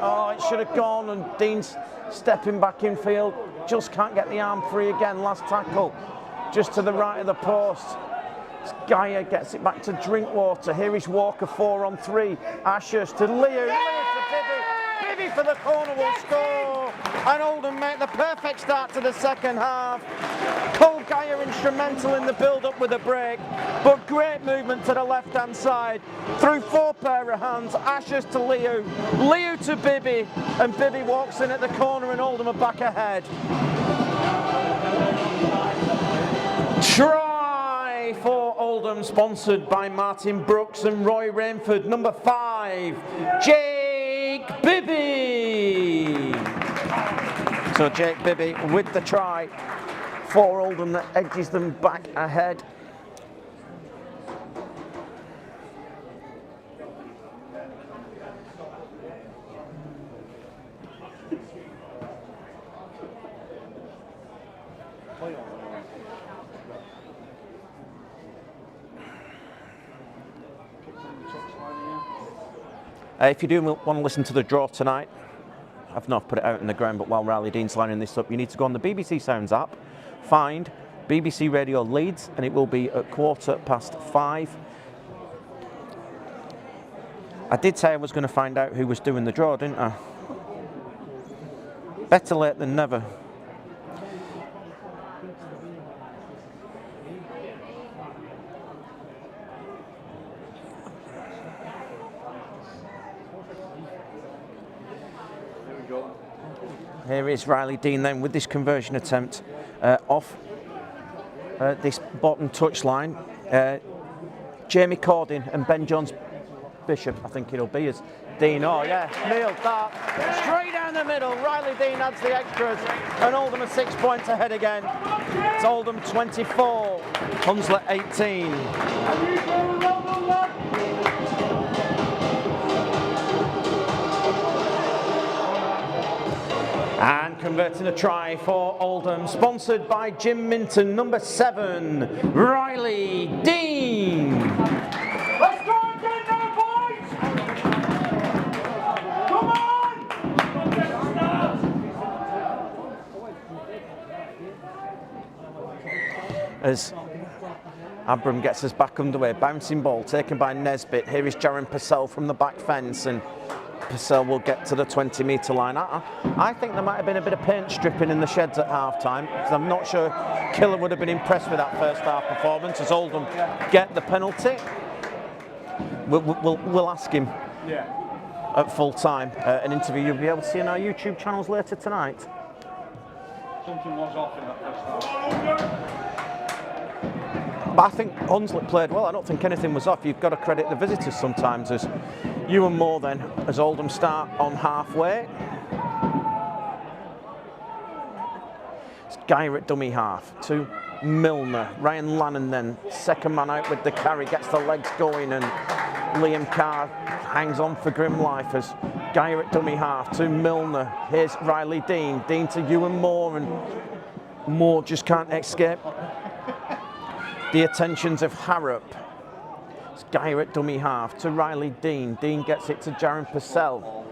oh, it should have gone, and Dean's stepping back in field, just can't get the arm free again. Last tackle, just to the right of the post. Geyer gets it back to Drinkwater. Here is Walker 4 on 3. Ashurst to Liu. Liu to Bibby. Bibby for the corner will score. And Oldham make the perfect start to the second half. Paul Geyer instrumental in the build-up with a break, but great movement to the left-hand side. Through 4 pair of hands, Ashurst to Liu. Liu to Bibby, and Bibby walks in at the corner and Oldham are back ahead. Try for Oldham, sponsored by Martin Brooks and Roy Rainford. Number 5, Jake Bibby. So Jake Bibby with the try for Oldham that edges them back ahead. If you do want to listen to the draw tonight, I've not put it out in the ground, but while Riley Dean's lining this up, you need to go on the BBC Sounds app, find BBC Radio Leeds, and it will be at 5:15. I did say I was going to find out who was doing the draw, didn't I? Better late than never. Here is Riley Dean then with this conversion attempt off this bottom touchline. Jamie Cordin and Ben Jones Bishop, I think it'll be, as Dean. Oh yeah, nailed that. Straight down the middle. Riley Dean adds the extras, and Oldham are 6 points ahead again. It's Oldham 24, Hunslet 18. And converting a try for Oldham, sponsored by Jim Minton, number 7, Riley Dean. Let's go again now, boys! Come on! As Abram gets us back underway, bouncing ball taken by Nesbitt. Here is Jaron Purcell from the back fence, and Purcell will get to the 20-metre line. I think there might have been a bit of paint stripping in the sheds at half-time, because I'm not sure Killer would have been impressed with that first half performance as Oldham get the penalty. We'll ask him at full time. An interview you'll be able to see on our YouTube channels later tonight. Something was off in that first half. But I think Hunslet played well. I don't think anything was off. You've got to credit the visitors sometimes, as Ewan Moore then, as Oldham start on halfway. It's Geyer at dummy half to Milner. Ryan Lannon then, second man out with the carry, gets the legs going, and Liam Carr hangs on for grim life as Geyer at dummy half to Milner. Here's Riley Dean. Dean to Ewan Moore, and Moore just can't escape the attentions of Harrop. It's Geyer at dummy half to Riley Dean. Dean gets it to Jaron Purcell.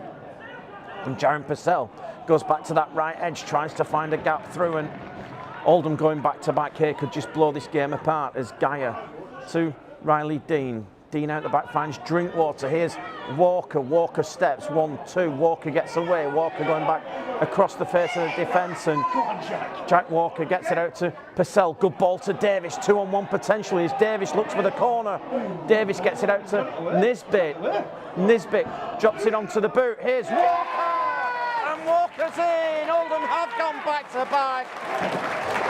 And Jaron Purcell goes back to that right edge, tries to find a gap through, and Oldham going back to back here could just blow this game apart as Geyer to Riley Dean. Dean out the back finds Drinkwater. Here's Walker. Walker steps 1-2. Walker gets away. Walker going back across the face of the defence, and Jack Walker gets it out to Purcell. Good ball to Davis. 2-on-1 potentially as Davis looks for the corner. Davis gets it out to Nisbet. Nisbet drops it onto the boot. Here's Walker, and Walker's in. Oldham have gone back to back.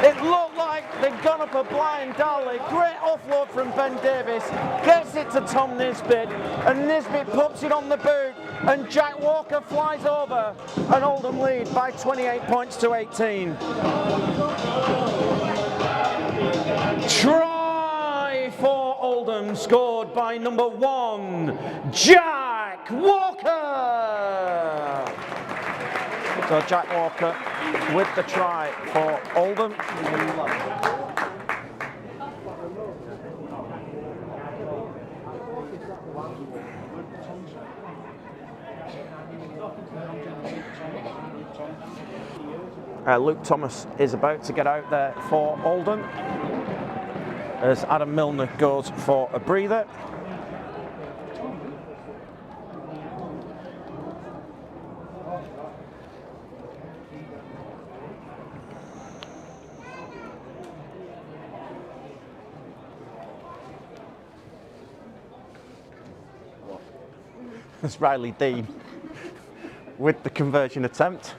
It looked like they'd gone up a blind alley. Great offload from Ben Davis. Gets it to Tom Nisbet, and Nisbet pops it on the boot, and Jack Walker flies over, and Oldham lead by 28 points to 18. Try for Oldham, scored by number 1, Jack Walker. So Jack Walker with the try for Oldham. Luke Thomas is about to get out there for Oldham as Adam Milner goes for a breather. It's Riley Dean with the conversion attempt.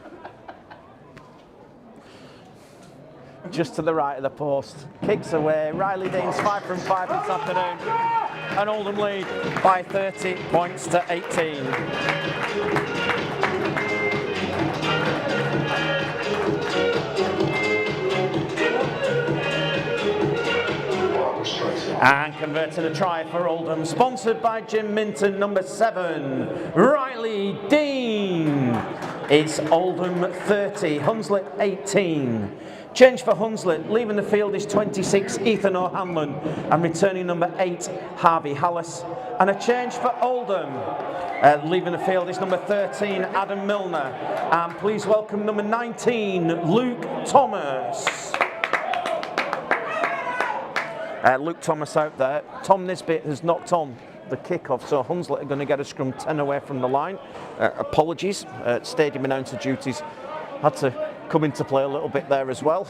Just to the right of the post, kicks away. Riley Dean's 5 from 5 this afternoon, and Oldham lead by 30 points to 18. And converting a try for Oldham, sponsored by Jim Minton, number 7, Riley Dean. It's Oldham 30, Hunslet 18. Change for Hunslet, leaving the field is 26, Ethan O'Hanlon, and returning number 8, Harvey Hallis. And a change for Oldham, leaving the field is number 13, Adam Milner, and please welcome number 19, Luke Thomas. Luke Thomas out there. Tom Nisbet has knocked on the kick-off, so Hunslet are going to get a scrum 10 away from the line. Apologies, stadium announcer duties had to come into play a little bit there as well.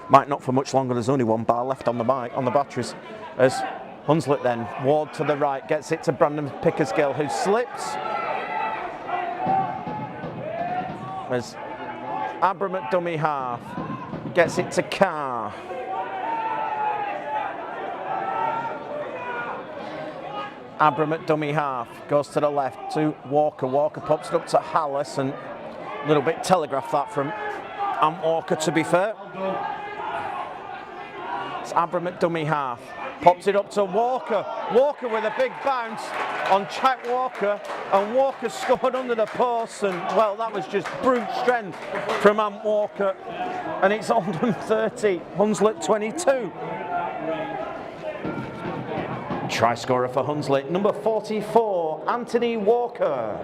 Might not for much longer, there's only one bar left on the batteries. As Hunslet then, Ward to the right, gets it to Brandon Pickersgill, who slips. As Abram at dummy half, gets it to Carr. Abram at dummy half, goes to the left to Walker. Walker pops it up to Hallis, and a little bit telegraphed that from Walker, to be fair. It's Abram at dummy half, pops it up to Walker. Walker with a big bounce on Jack Walker, and Walker scored under the post, and well, that was just brute strength from Walker. And it's Oldham 30, Hunslet 22. Try scorer for Hunslet, number 44, Anthony Walker.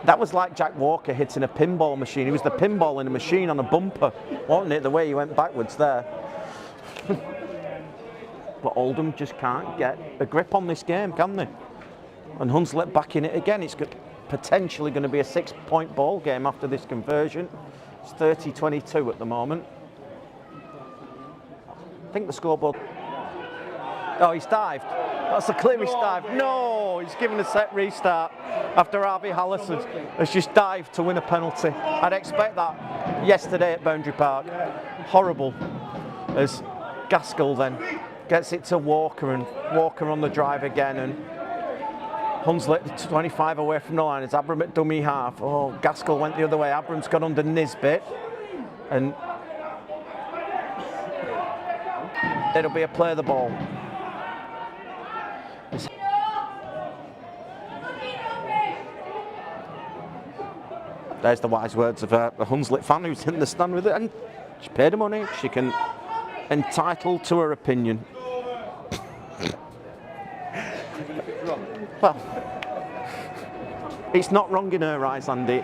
That was like Jack Walker hitting a pinball machine. He was the pinball in a machine on a bumper, wasn't it? The way he went backwards there. But Oldham just can't get a grip on this game, can they? And Hunslet back in it again. It's potentially going to be a 6-point ball game after this conversion. It's 30-22 at the moment. I think the scoreboard... Oh, he's dived. That's the clearest dive. No, he's given a set restart after Harvey Hallis has just dived to win a penalty. I'd expect that yesterday at Boundary Park. Horrible. As Gaskell then gets it to Walker, and Walker on the drive again, and Hunslet 25 away from the line. It's Abram at dummy half. Oh, Gaskell went the other way. Abram's got under Nisbet, and it'll be a play of the ball. There's the wise words of a Hunslet fan who's in the stand with it, and she paid her money. She can entitled to her opinion. Well, it's not wrong in her eyes, Andy.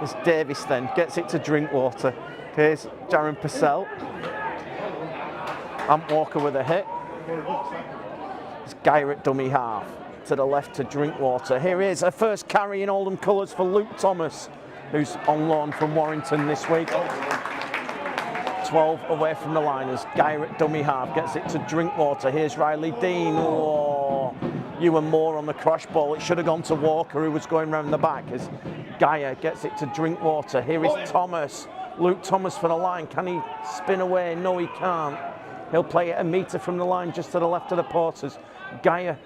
It's Davis then gets it to Drinkwater. Here's Darren Purcell. Walker with a hit. It's Geyer at dummy half. To the left to Drinkwater. Here is a first carry in Oldham colours for Luke Thomas, who's on loan from Warrington this week. 12 away from the line as Geyer at dummy half gets it to Drinkwater. Here's Riley Dean. Oh, you and more on the crash ball. It should have gone to Walker, who was going round the back, as Geyer gets it to Drinkwater. Here is Thomas. Luke Thomas for the line. Can he spin away? No, he can't. He'll play it a metre from the line just to the left of the porters. Geyer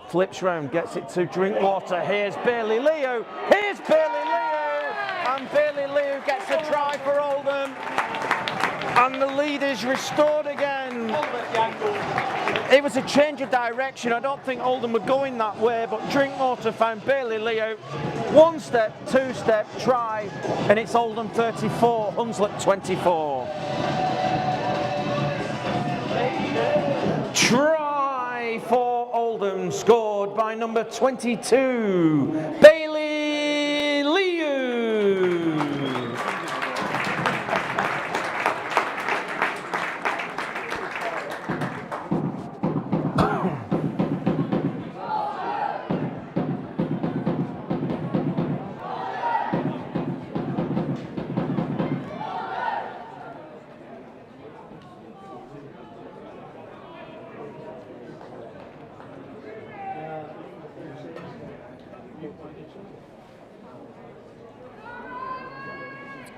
flips round, gets it to Drinkwater. Here's Bailey Leo. Here's Bailey Leo. And Bailey Leo gets a try for Oldham. And the lead is restored again. It was a change of direction. I don't think Oldham were going that way, but Drinkwater found Bailey Leo. 1 step, 2 step, try. And it's Oldham 34, Hunslet 24. Try for Oldham, scored by number 22, Bailey Liu.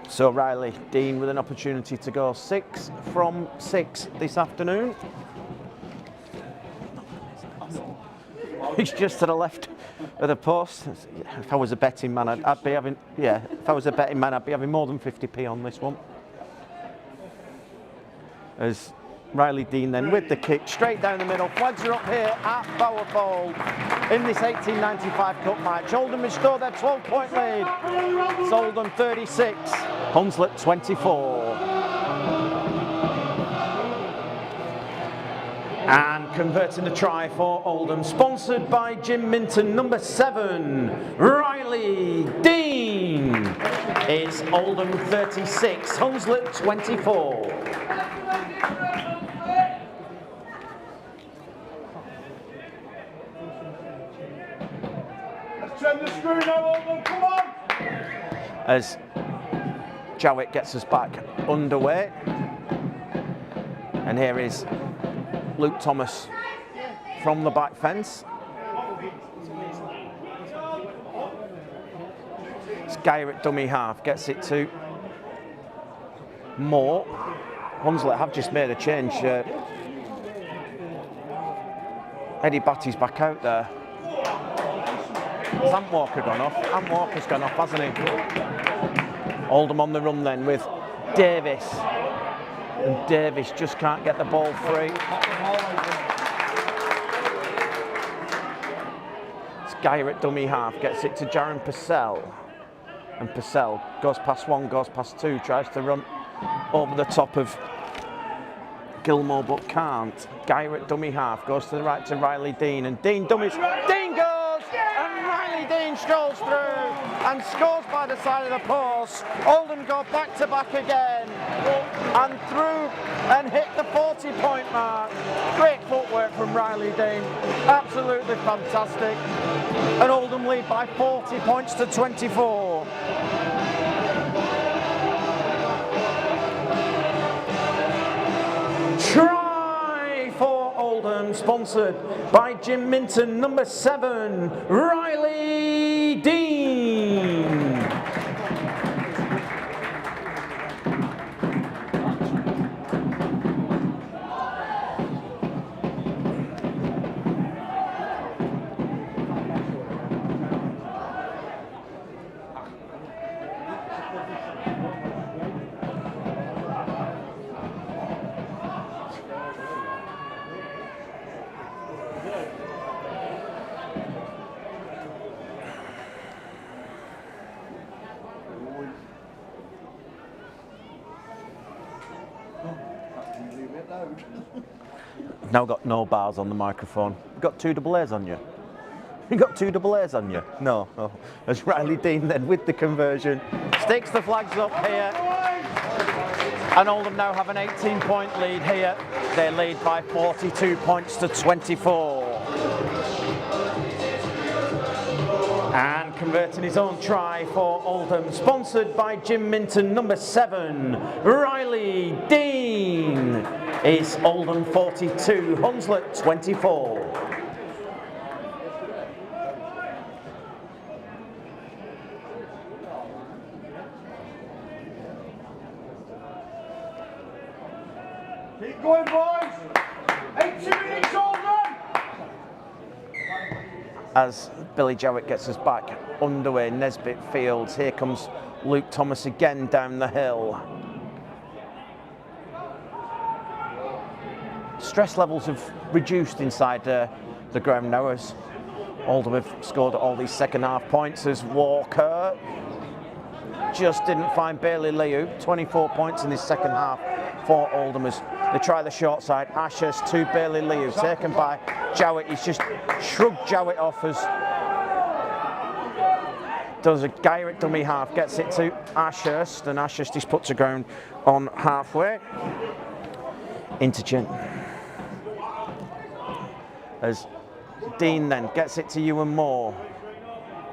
So Riley Dean with an opportunity to go 6 from 6 this afternoon. He's just to the left of the post. If I was a betting man, I'd be having, yeah, if I was a betting man, I'd be having more than 50p on this one. As Riley Dean then with the kick, straight down the middle. Flags are up here at Bowerfold in this 1895 Cup match. Oldham restore their 12-point lead. It's Oldham 36, Hunslet 24. And converting the try for Oldham, sponsored by Jim Minton, number 7, Riley Dean. It's Oldham 36, Hunslet 24. Let's turn the screw now, Oldham, come on! As Jowett gets us back underway. And here is Luke Thomas from the back fence. Skyer at dummy half, gets it to Moore. Hunslet have just made a change. Eddie Batty's back out there. Has Ant Walker gone off? Ant Walker's gone off, hasn't he? Oldham on the run then with Davis. And Davis just can't get the ball free. Skyer at dummy half, gets it to Jaron Purcell. And Purcell goes past one, goes past two, tries to run over the top of Gilmore but can't. Skyer at dummy half, goes to the right to Riley Dean, and Dean dummies. Dean goes! And Riley Dean strolls through and scores by the side of the post. Oldham go back to back again and through and hit the 40-point mark. Great footwork from Riley Dean, absolutely fantastic. And Oldham lead by 40 points to 24. Try for Oldham, sponsored by Jim Minton, number 7, Riley Dean. Now got no bars on the microphone. You got 2 double A's on you? You got 2 double A's on you? No. Oh. As Riley Dean then with the conversion sticks the flags up here. And Oldham now have an 18-point lead here. They lead by 42 points to 24. And converting his own try for Oldham, sponsored by Jim Minton, number 7, Riley Dean. Is Oldham 42, Hunslet 24. Keep going, boys! 80 minutes, Oldham! As Billy Jowett gets us back underway, Nesbitt Fields. Here comes Luke Thomas again down the hill. Stress levels have reduced inside the ground now as Oldham have scored all these second half points as Walker just didn't find Bailey Liu. 24 points in this second half for Oldham as they try the short side. Ashurst to Bailey Liu, taken by Jowett. He's just shrugged Jowett off as does a Skyer at dummy half, gets it to Ashurst, and Ashurst is put to ground on halfway. Interchange. As Dean then gets it to Ewan Moore.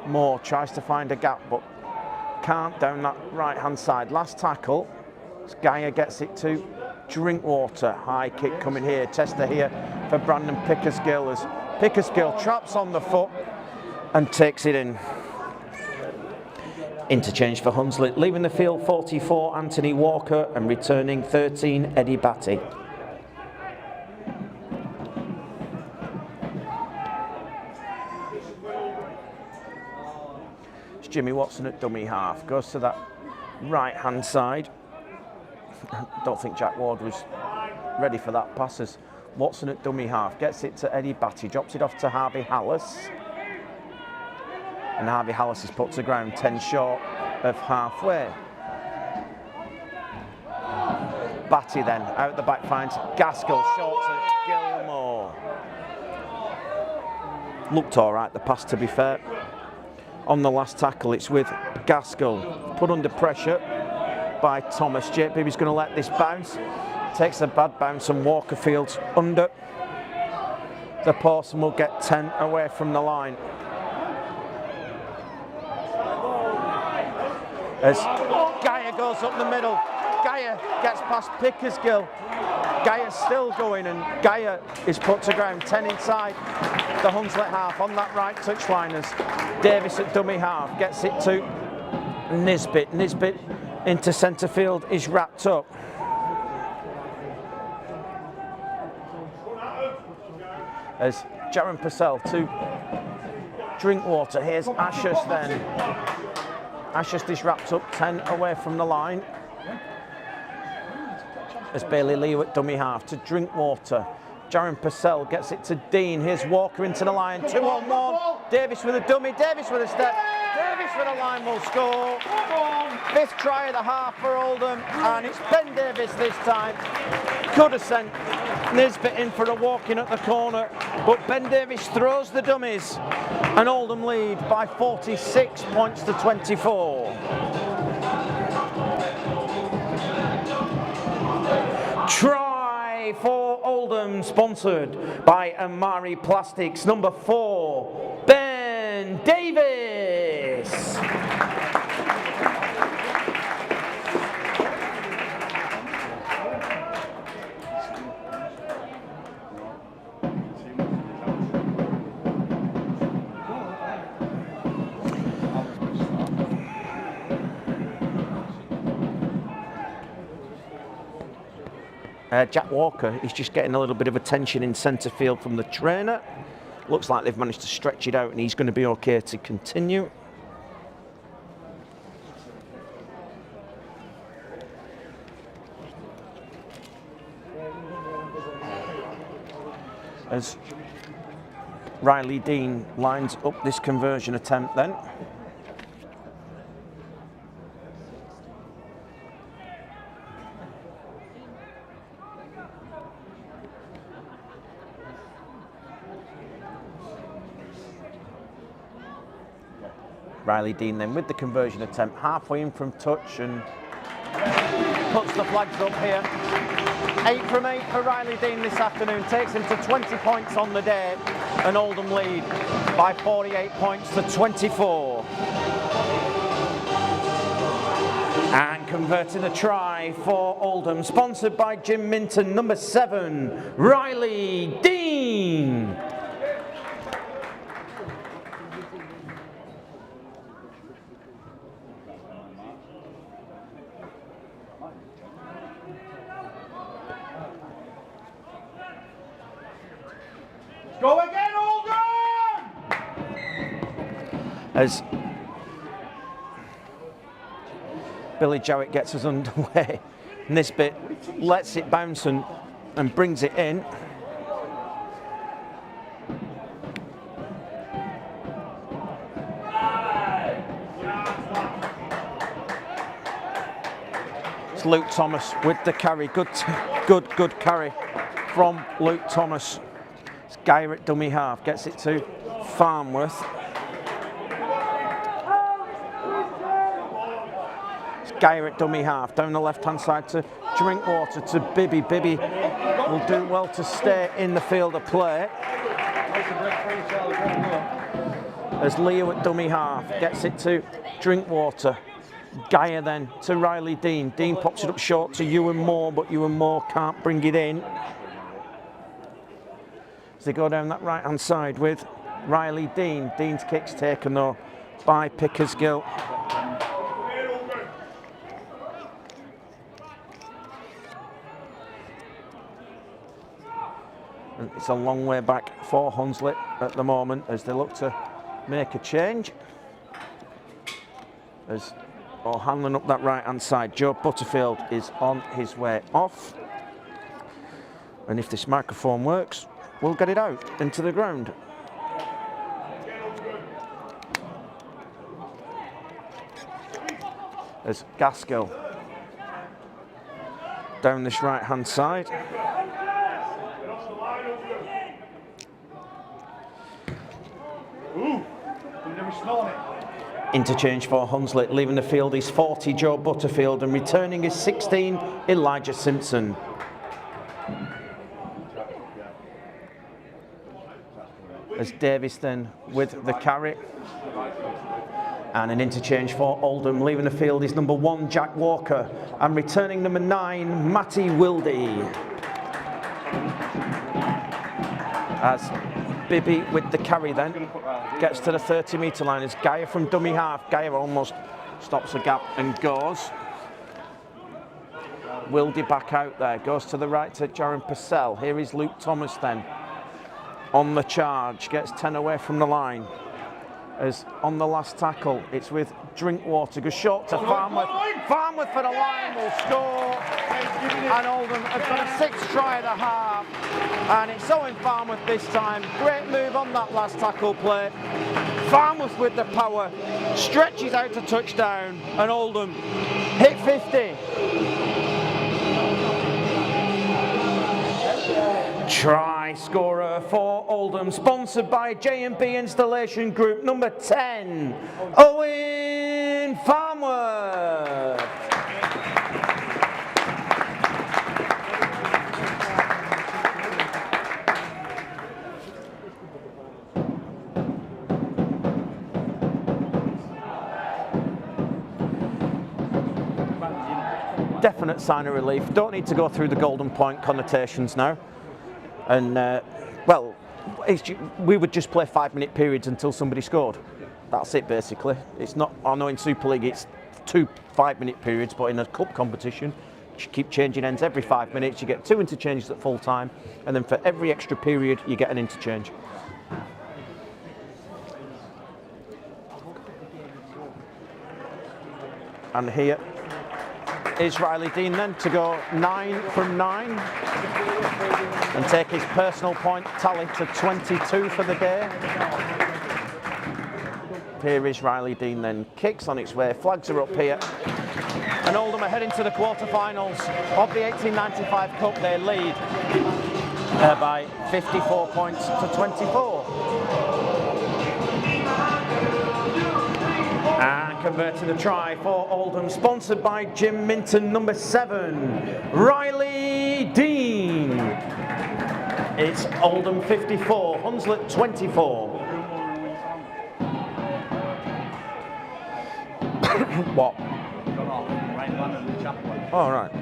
Moore tries to find a gap but can't down that right hand side. Last tackle, Skyer gets it to Drinkwater. High kick coming here, tester here for Brandon Pickersgill as Pickersgill traps on the foot and takes it in. Interchange for Hunslet, leaving the field 44 Anthony Walker and returning 13 Eddie Batty. Jimmy Watson at dummy half, goes to that right hand side. Don't think Jack Ward was ready for that pass as Watson at dummy half gets it to Eddie Batty, drops it off to Harvey Hallis. And Harvey Hallis is put to ground 10 short of halfway. Batty then out the back finds Gaskell, short to Gilmore. Looked all right, the pass, to be fair. On the last tackle, it's with Gaskell, put under pressure by Thomas. Jake Bibby's going to let this bounce. Takes a bad bounce and Walkerfield's under the post and will get 10 away from the line. As Geyer goes up the middle, Geyer gets past Pickersgill. Geyer's still going and Geyer is put to ground, 10 inside the Hunslet half on that right touchline as Davis at dummy half gets it to Nisbet. Nisbet into centre field is wrapped up. As Jaron Purcell to Drinkwater. Here's Ashurst then. Ashurst is wrapped up, 10 away from the line. As Bailey Lee at dummy half to Drinkwater. Jaron Purcell gets it to Dean. Here's Walker into the line, 2-on-1. Davis with a dummy, Davis with a step. Davis with a line will score. 5th try of the half for Oldham, and it's Ben Davis this time. Could have sent Nisbet in for a walk in at the corner, but Ben Davis throws the dummies, and Oldham lead by 46 points to 24. Try for Oldham, sponsored by Amari Plastics. Number 4, Ben Davis. Jack Walker is just getting a little bit of attention in centre field from the trainer. Looks like they've managed to stretch it out and he's going to be okay to continue. As Riley Dean lines up this conversion attempt then. Riley Dean then with the conversion attempt, halfway in from touch and puts the flags up here. 8 from 8 for Riley Dean this afternoon, takes him to 20 points on the day, and Oldham lead by 48 points to 24. And converting a try for Oldham, sponsored by Jim Minton, number 7, Riley Dean. Go again, Oldham! As Billy Jowett gets us underway, Nisbet lets it bounce and brings it in. It's Luke Thomas with the carry. Good carry from Luke Thomas. It's Geyer at dummy half, gets it to Farnworth. It's Geyer at dummy half, down the left-hand side to Drinkwater, to Bibby. Bibby will do well to stay in the field of play. As Leo at dummy half, gets it to Drinkwater. Geyer then to Riley Dean. Dean pops it up short to Ewan Moore, but Ewan Moore can't bring it in. They go down that right hand side with Riley Dean. Dean's kick's taken though by Pickersgill. And it's a long way back for Hunslet at the moment as they look to make a change. As O'Hanlon up that right hand side, Joe Butterfield is on his way off. And if this microphone works, we'll get it out into the ground. As Gaskell down this right-hand side. Interchange for Hunslet, leaving the field is 40 Joe Butterfield and returning is 16 Elijah Simpson. As Davis then with the carry. And an interchange for Oldham, leaving the field is number 1 Jack Walker and returning number 9 Matty Wildy. As Bibby with the carry then gets to the 30-metre line as Geyer from dummy half. Geyer almost stops the gap and goes. Wildy back out there, goes to the right to Jaron Purcell. Here is Luke Thomas then on the charge, gets 10 away from the line. As on the last tackle, it's with Drinkwater, goes short to Farnworth. Farnworth for the line will score, and Oldham have got a 6th try of the half, and it's Owen Farnworth this time. Great move on that last tackle play. Farnworth with the power, stretches out to touchdown, and Oldham hit 50. Try scorer for Oldham, sponsored by J&B Installation Group, number 10, Owen Farnworth. Definite sign of relief. Don't need to go through the golden point connotations now. And, well, we would just play 5-minute periods until somebody scored. That's it, basically. It's not, I know in Super League it's 2 5-minute periods, but in a cup competition, you keep changing ends every 5 minutes. You get 2 interchanges at full time, and then for every extra period, you get an interchange. And here is Riley Dean then to go 9 from 9 and take his personal point tally to 22 for the day. Here is Riley Dean then, kicks on its way, flags are up here, and Oldham are heading to the quarterfinals of the 1895 Cup. They lead by 54 points to 24. And converting the try for Oldham, sponsored by Jim Minton, number 7, Riley Dean. It's Oldham 54, Hunslet 24. What? All right.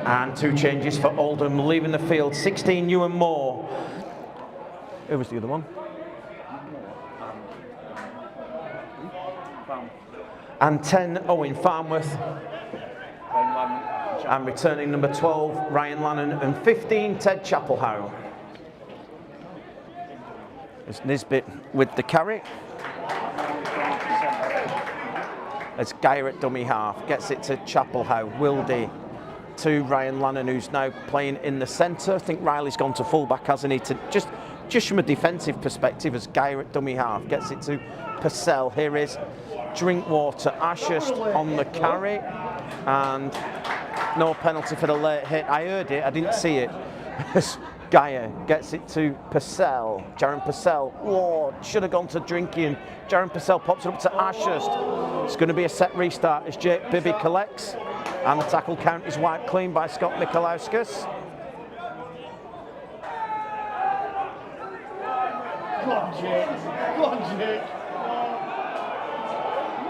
And 2 changes for Oldham, leaving the field, 16 Ewan Moore. Who was the other one? And 10 Owen Farnworth, and returning number 12 Ryan Lannon, and 15 Ted Chapelhow. It's Nisbet with the carry. As Geyer at dummy half gets it to Chapelhow. Wildy to Ryan Lannon, who's now playing in the centre. I think Riley's gone to fullback, hasn't he? To just from a defensive perspective, as Geyer at dummy half gets it to Purcell. Here is Drinkwater, Ashurst on the carry, and no penalty for the late hit. I heard it, I didn't see it. Geyer gets it to Purcell, Jaron Purcell, whoa, should have gone to Drinky, and Jaron Purcell pops it up to Ashurst. It's going to be a set restart as Jake Bibby collects, and the tackle count is wiped clean by Scott Mikolauskas. Go on, Jake. Go on, Jake.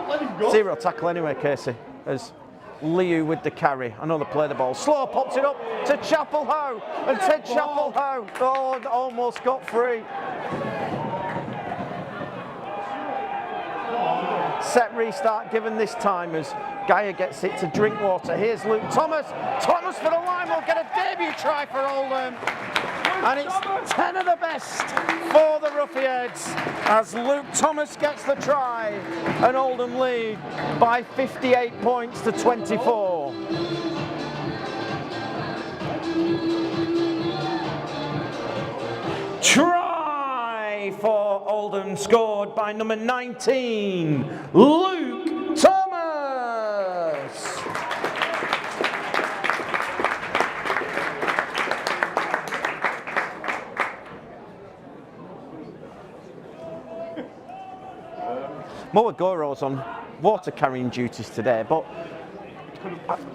Let him go. 0 tackle anyway, Casey, as Liu with the carry. Another play the ball. Slow pops it up to Chapelhow, and Ted Chapelhow almost got free. Set restart given this time as Geyer gets it to Drinkwater. Here's Luke Thomas. Thomas for the line will get a debut try for Oldham. And it's 10 of the best for the Roughyeds as Luke Thomas gets the try, and Oldham lead by 58 points to 24. try for Oldham scored by number 19, Luke Thomas. Mo Agoro's on water carrying duties today, but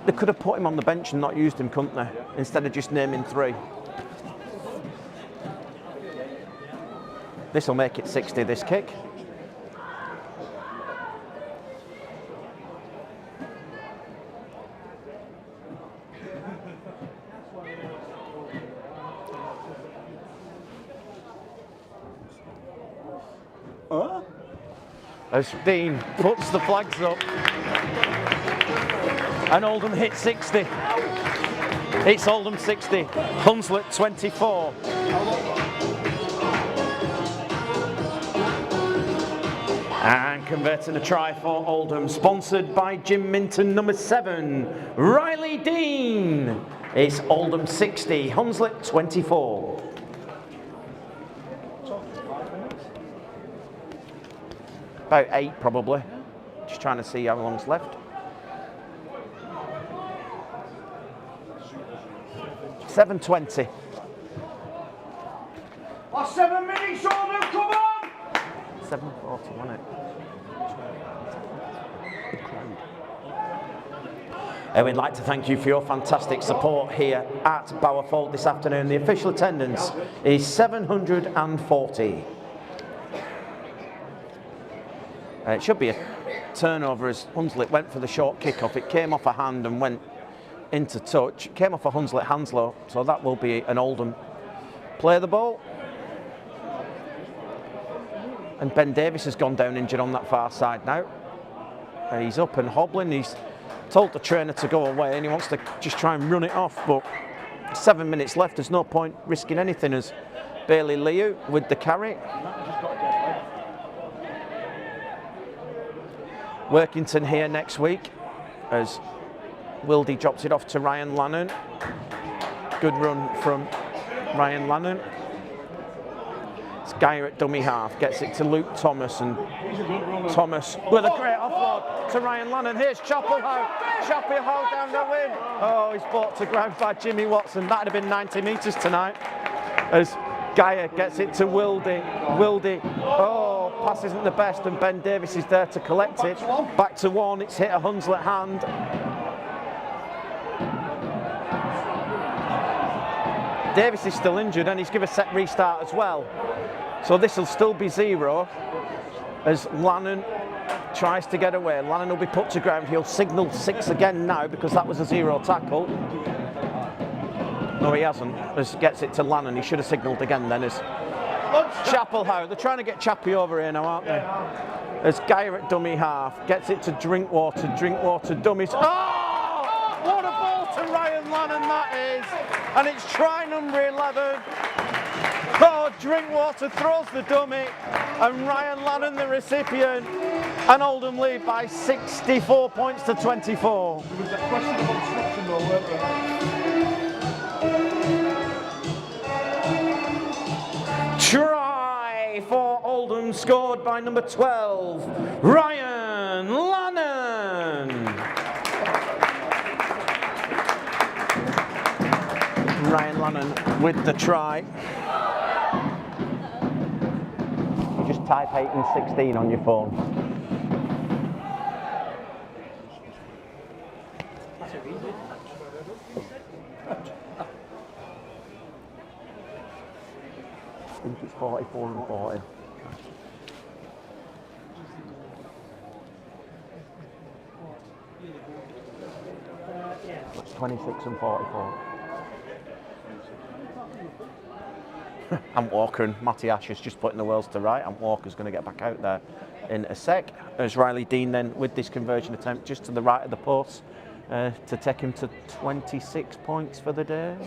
they could have put him on the bench and not used him, couldn't they? Instead of just naming 3. This will make it 60, this kick. As Dean puts the flags up and Oldham hit 60. It's Oldham 60, Hunslet 24. And converting a try for Oldham, sponsored by Jim Minton, number 7, Riley Dean. It's Oldham 60, Hunslet 24. About 8 probably. Just trying to see how long's left. 7:20. Last 7 minutes, Oldham, come on! 7:40, wasn't it? We'd like to thank you for your fantastic support here at Bowerfold this afternoon. The official attendance is 740. It should be a turnover as Hunslet went for the short kick-off. It came off a hand and went into touch. It came off a Hunslet handslow, so that will be an Oldham. Play the ball. And Ben Davis has gone down injured on that far side now. He's up and hobbling. He's told the trainer to go away and he wants to just try and run it off, but 7 minutes left. There's no point risking anything as Bailey Liu with the carry. Workington here next week as Wildy drops it off to Ryan Lannon. Good run from Ryan Lannon. It's Geyer at dummy half, gets it to Luke Thomas, and Thomas with a great offload to Ryan Lannon. Here's Chapelhow. Chapelhow down the wing. Oh, he's brought to ground by Jimmy Watson. That'd have been 90 metres tonight. As Geyer gets it to Wildy. Wildy, oh, pass isn't the best, and Ben Davis is there to collect it. Back to 1, it's hit a Hunslet hand. Davis is still injured and he's given a set restart as well. So this will still be 0 as Lannon tries to get away. Lannon will be put to ground. He'll signal 6 again now because that was a 0 tackle. No, he hasn't. As gets it to Lannon. He should have signalled again then as Chapelhow. They're trying to get Chappie over here now, aren't they? As Geyer at dummy half gets it to Drinkwater. Drinkwater dummies. Oh! What a ball to Ryan Lannon that is! And it's try number 11. Oh, Drinkwater throws the dummy, and Ryan Lannon the recipient, and Oldham lead by 64 points to 24. There was a question of obstruction though, weren't there? Try for Oldham, scored by number 12, Ryan Lannon. Ryan Lannon with the try. You just type 8 and 16 on your phone. I think it's 44 and 40. It's 26 and 44. Ant Walker and Matty Asher's just putting the wheels to right. Ant Walker's going to get back out there in a sec. As Riley Dean then with this conversion attempt just to the right of the post to take him to 26 points for the day.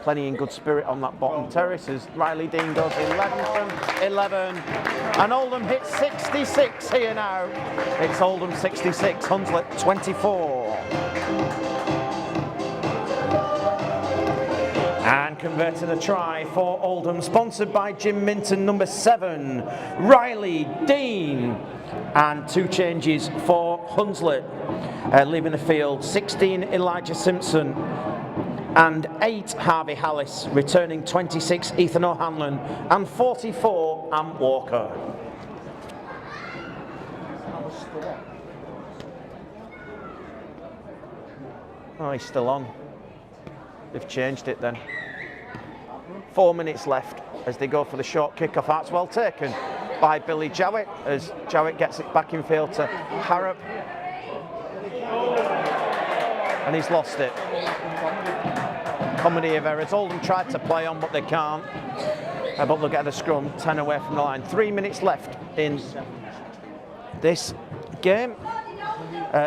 Plenty in good spirit on that bottom terrace as Riley Dean goes 11 from 11. And Oldham hits 66 here now. It's Oldham 66, Hunslet 24. And And converting a try for Oldham, sponsored by Jim Minton, number 7, Riley Dean. And 2 changes for Hunslet. Leaving the field, 16, Elijah Simpson. And 8, Harvey Hallis. Returning 26, Ethan O'Hanlon. And 44, Ant Walker. Oh, he's still on. They've changed it then. 4 minutes left as they go for the short kick-off. That's well taken by Billy Jowett as Jowett gets it back in field to Harrop. And he's lost it. Comedy of errors. Oldham tried to play on, but they can't. But they'll get the scrum 10 away from the line. 3 minutes left in this game.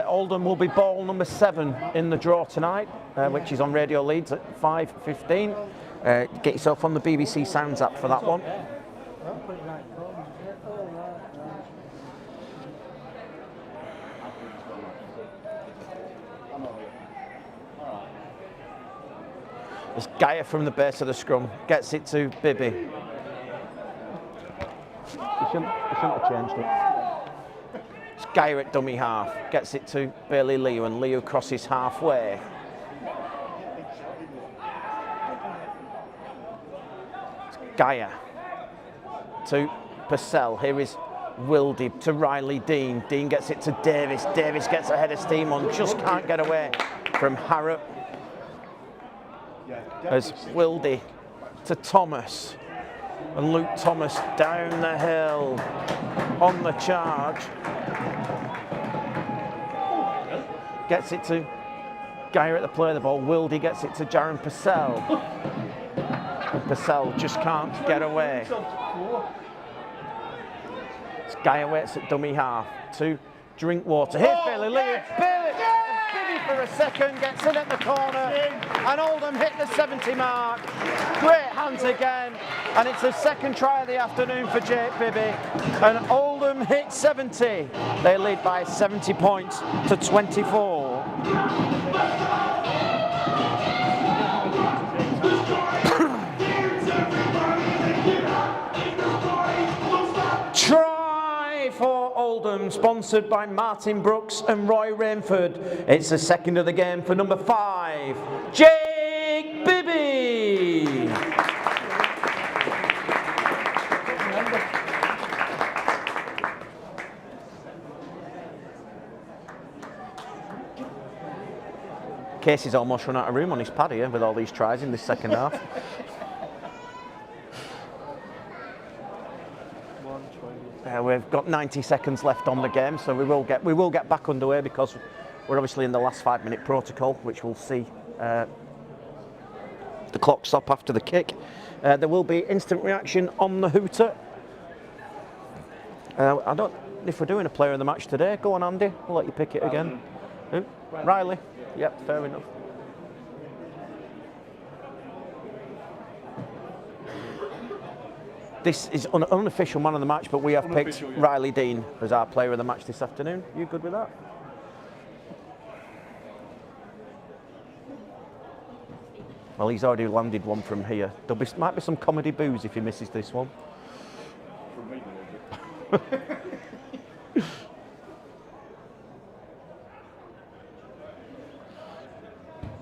Oldham will be ball number 7 in the draw tonight, which is on Radio Leeds at 5:15. Get yourself on the BBC Sounds app for that one. It's Gaia from the base of the scrum, gets it to Bibby. He shouldn't have changed it. It's Gaia at dummy half, gets it to Bailey Liu, and Liu crosses halfway. It's Gaia to Purcell. Here is Wildy to Riley Dean. Dean gets it to Davis. Davis gets ahead of steam on, just can't get away from Harrop. As Wildy to Thomas, and Luke Thomas down the hill on the charge. Gets it to Gaia at the play of the ball. Wildy gets it to Jaron Purcell. And Purcell just can't get away. It's Gaia waits at dummy half to Drinkwater. Here's Bailey Lee. Bailey for a second, gets in at the corner, and Oldham hit the 70 mark. Great hands again, and it's the second try of the afternoon for Jake Bibby, and Oldham hit 70. They lead by 70 points to 24. Try for Oldham, sponsored by Martin Brooks and Roy Rainford. It's the second of the game for number 5, Jake Bibby. Casey's almost run out of room on his pad here with all these tries in this second half. We've got 90 seconds left on the game, so we will get back underway because we're obviously in the last 5-minute protocol, which we'll see the clock stop after the kick. There will be instant reaction on the hooter. I don't know if we're doing a player of the match today. Go on, Andy. I'll let you pick it again. Who? Riley. Yep, fair enough. This is an unofficial man of the match, but we have picked Riley Dean as our player of the match this afternoon. You good with that? Well, he's already landed one from here. Might be some comedy boos if he misses this one.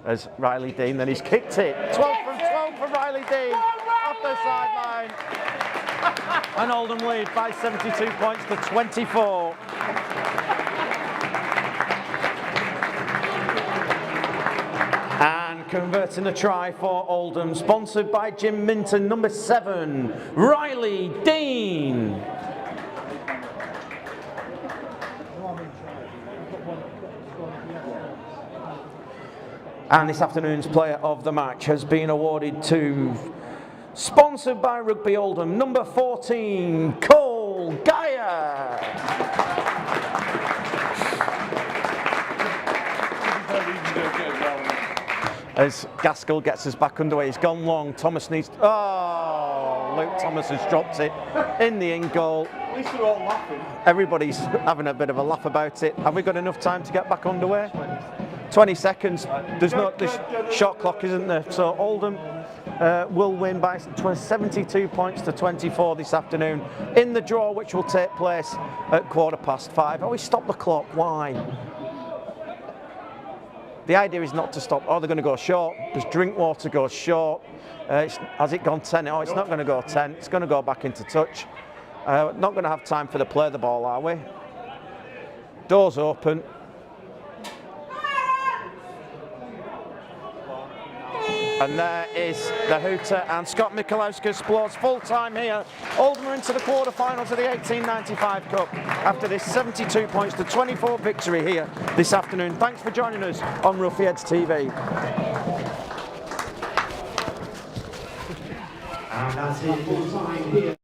As Riley Dean, then he's kicked it. 12 from 12 for Riley Dean off the sideline. And Oldham lead by 72 points to 24. And converting a try for Oldham, sponsored by Jim Minton, number 7, Riley Dean. And this afternoon's player of the match has been awarded to, sponsored by Rugby Oldham, number 14, Cole Gaia. As Gaskell gets us back underway, he's gone long. Thomas needs. Oh, Luke Thomas has dropped it in the in goal. At least they're all laughing. Everybody's having a bit of a laugh about it. Have we got enough time to get back underway? 20 seconds. There's no shot clock, isn't there? So Oldham will win by 72 points to 24 this afternoon in the draw, which will take place at 5:15. Oh, we stopped the clock. Why? The idea is not to stop. Oh, they're going to go short. Does Drinkwater go short? Has it gone 10? Oh, it's not going to go 10. It's going to go back into touch. Not going to have time for the play the ball, are we? Doors open. And there is the hooter, and Scott Michalowski blows full time here. Oldham are into the quarter-finals of the 1895 Cup after this 72 points to 24 victory here this afternoon. Thanks for joining us on Roughyeds TV. And that's it, full time here.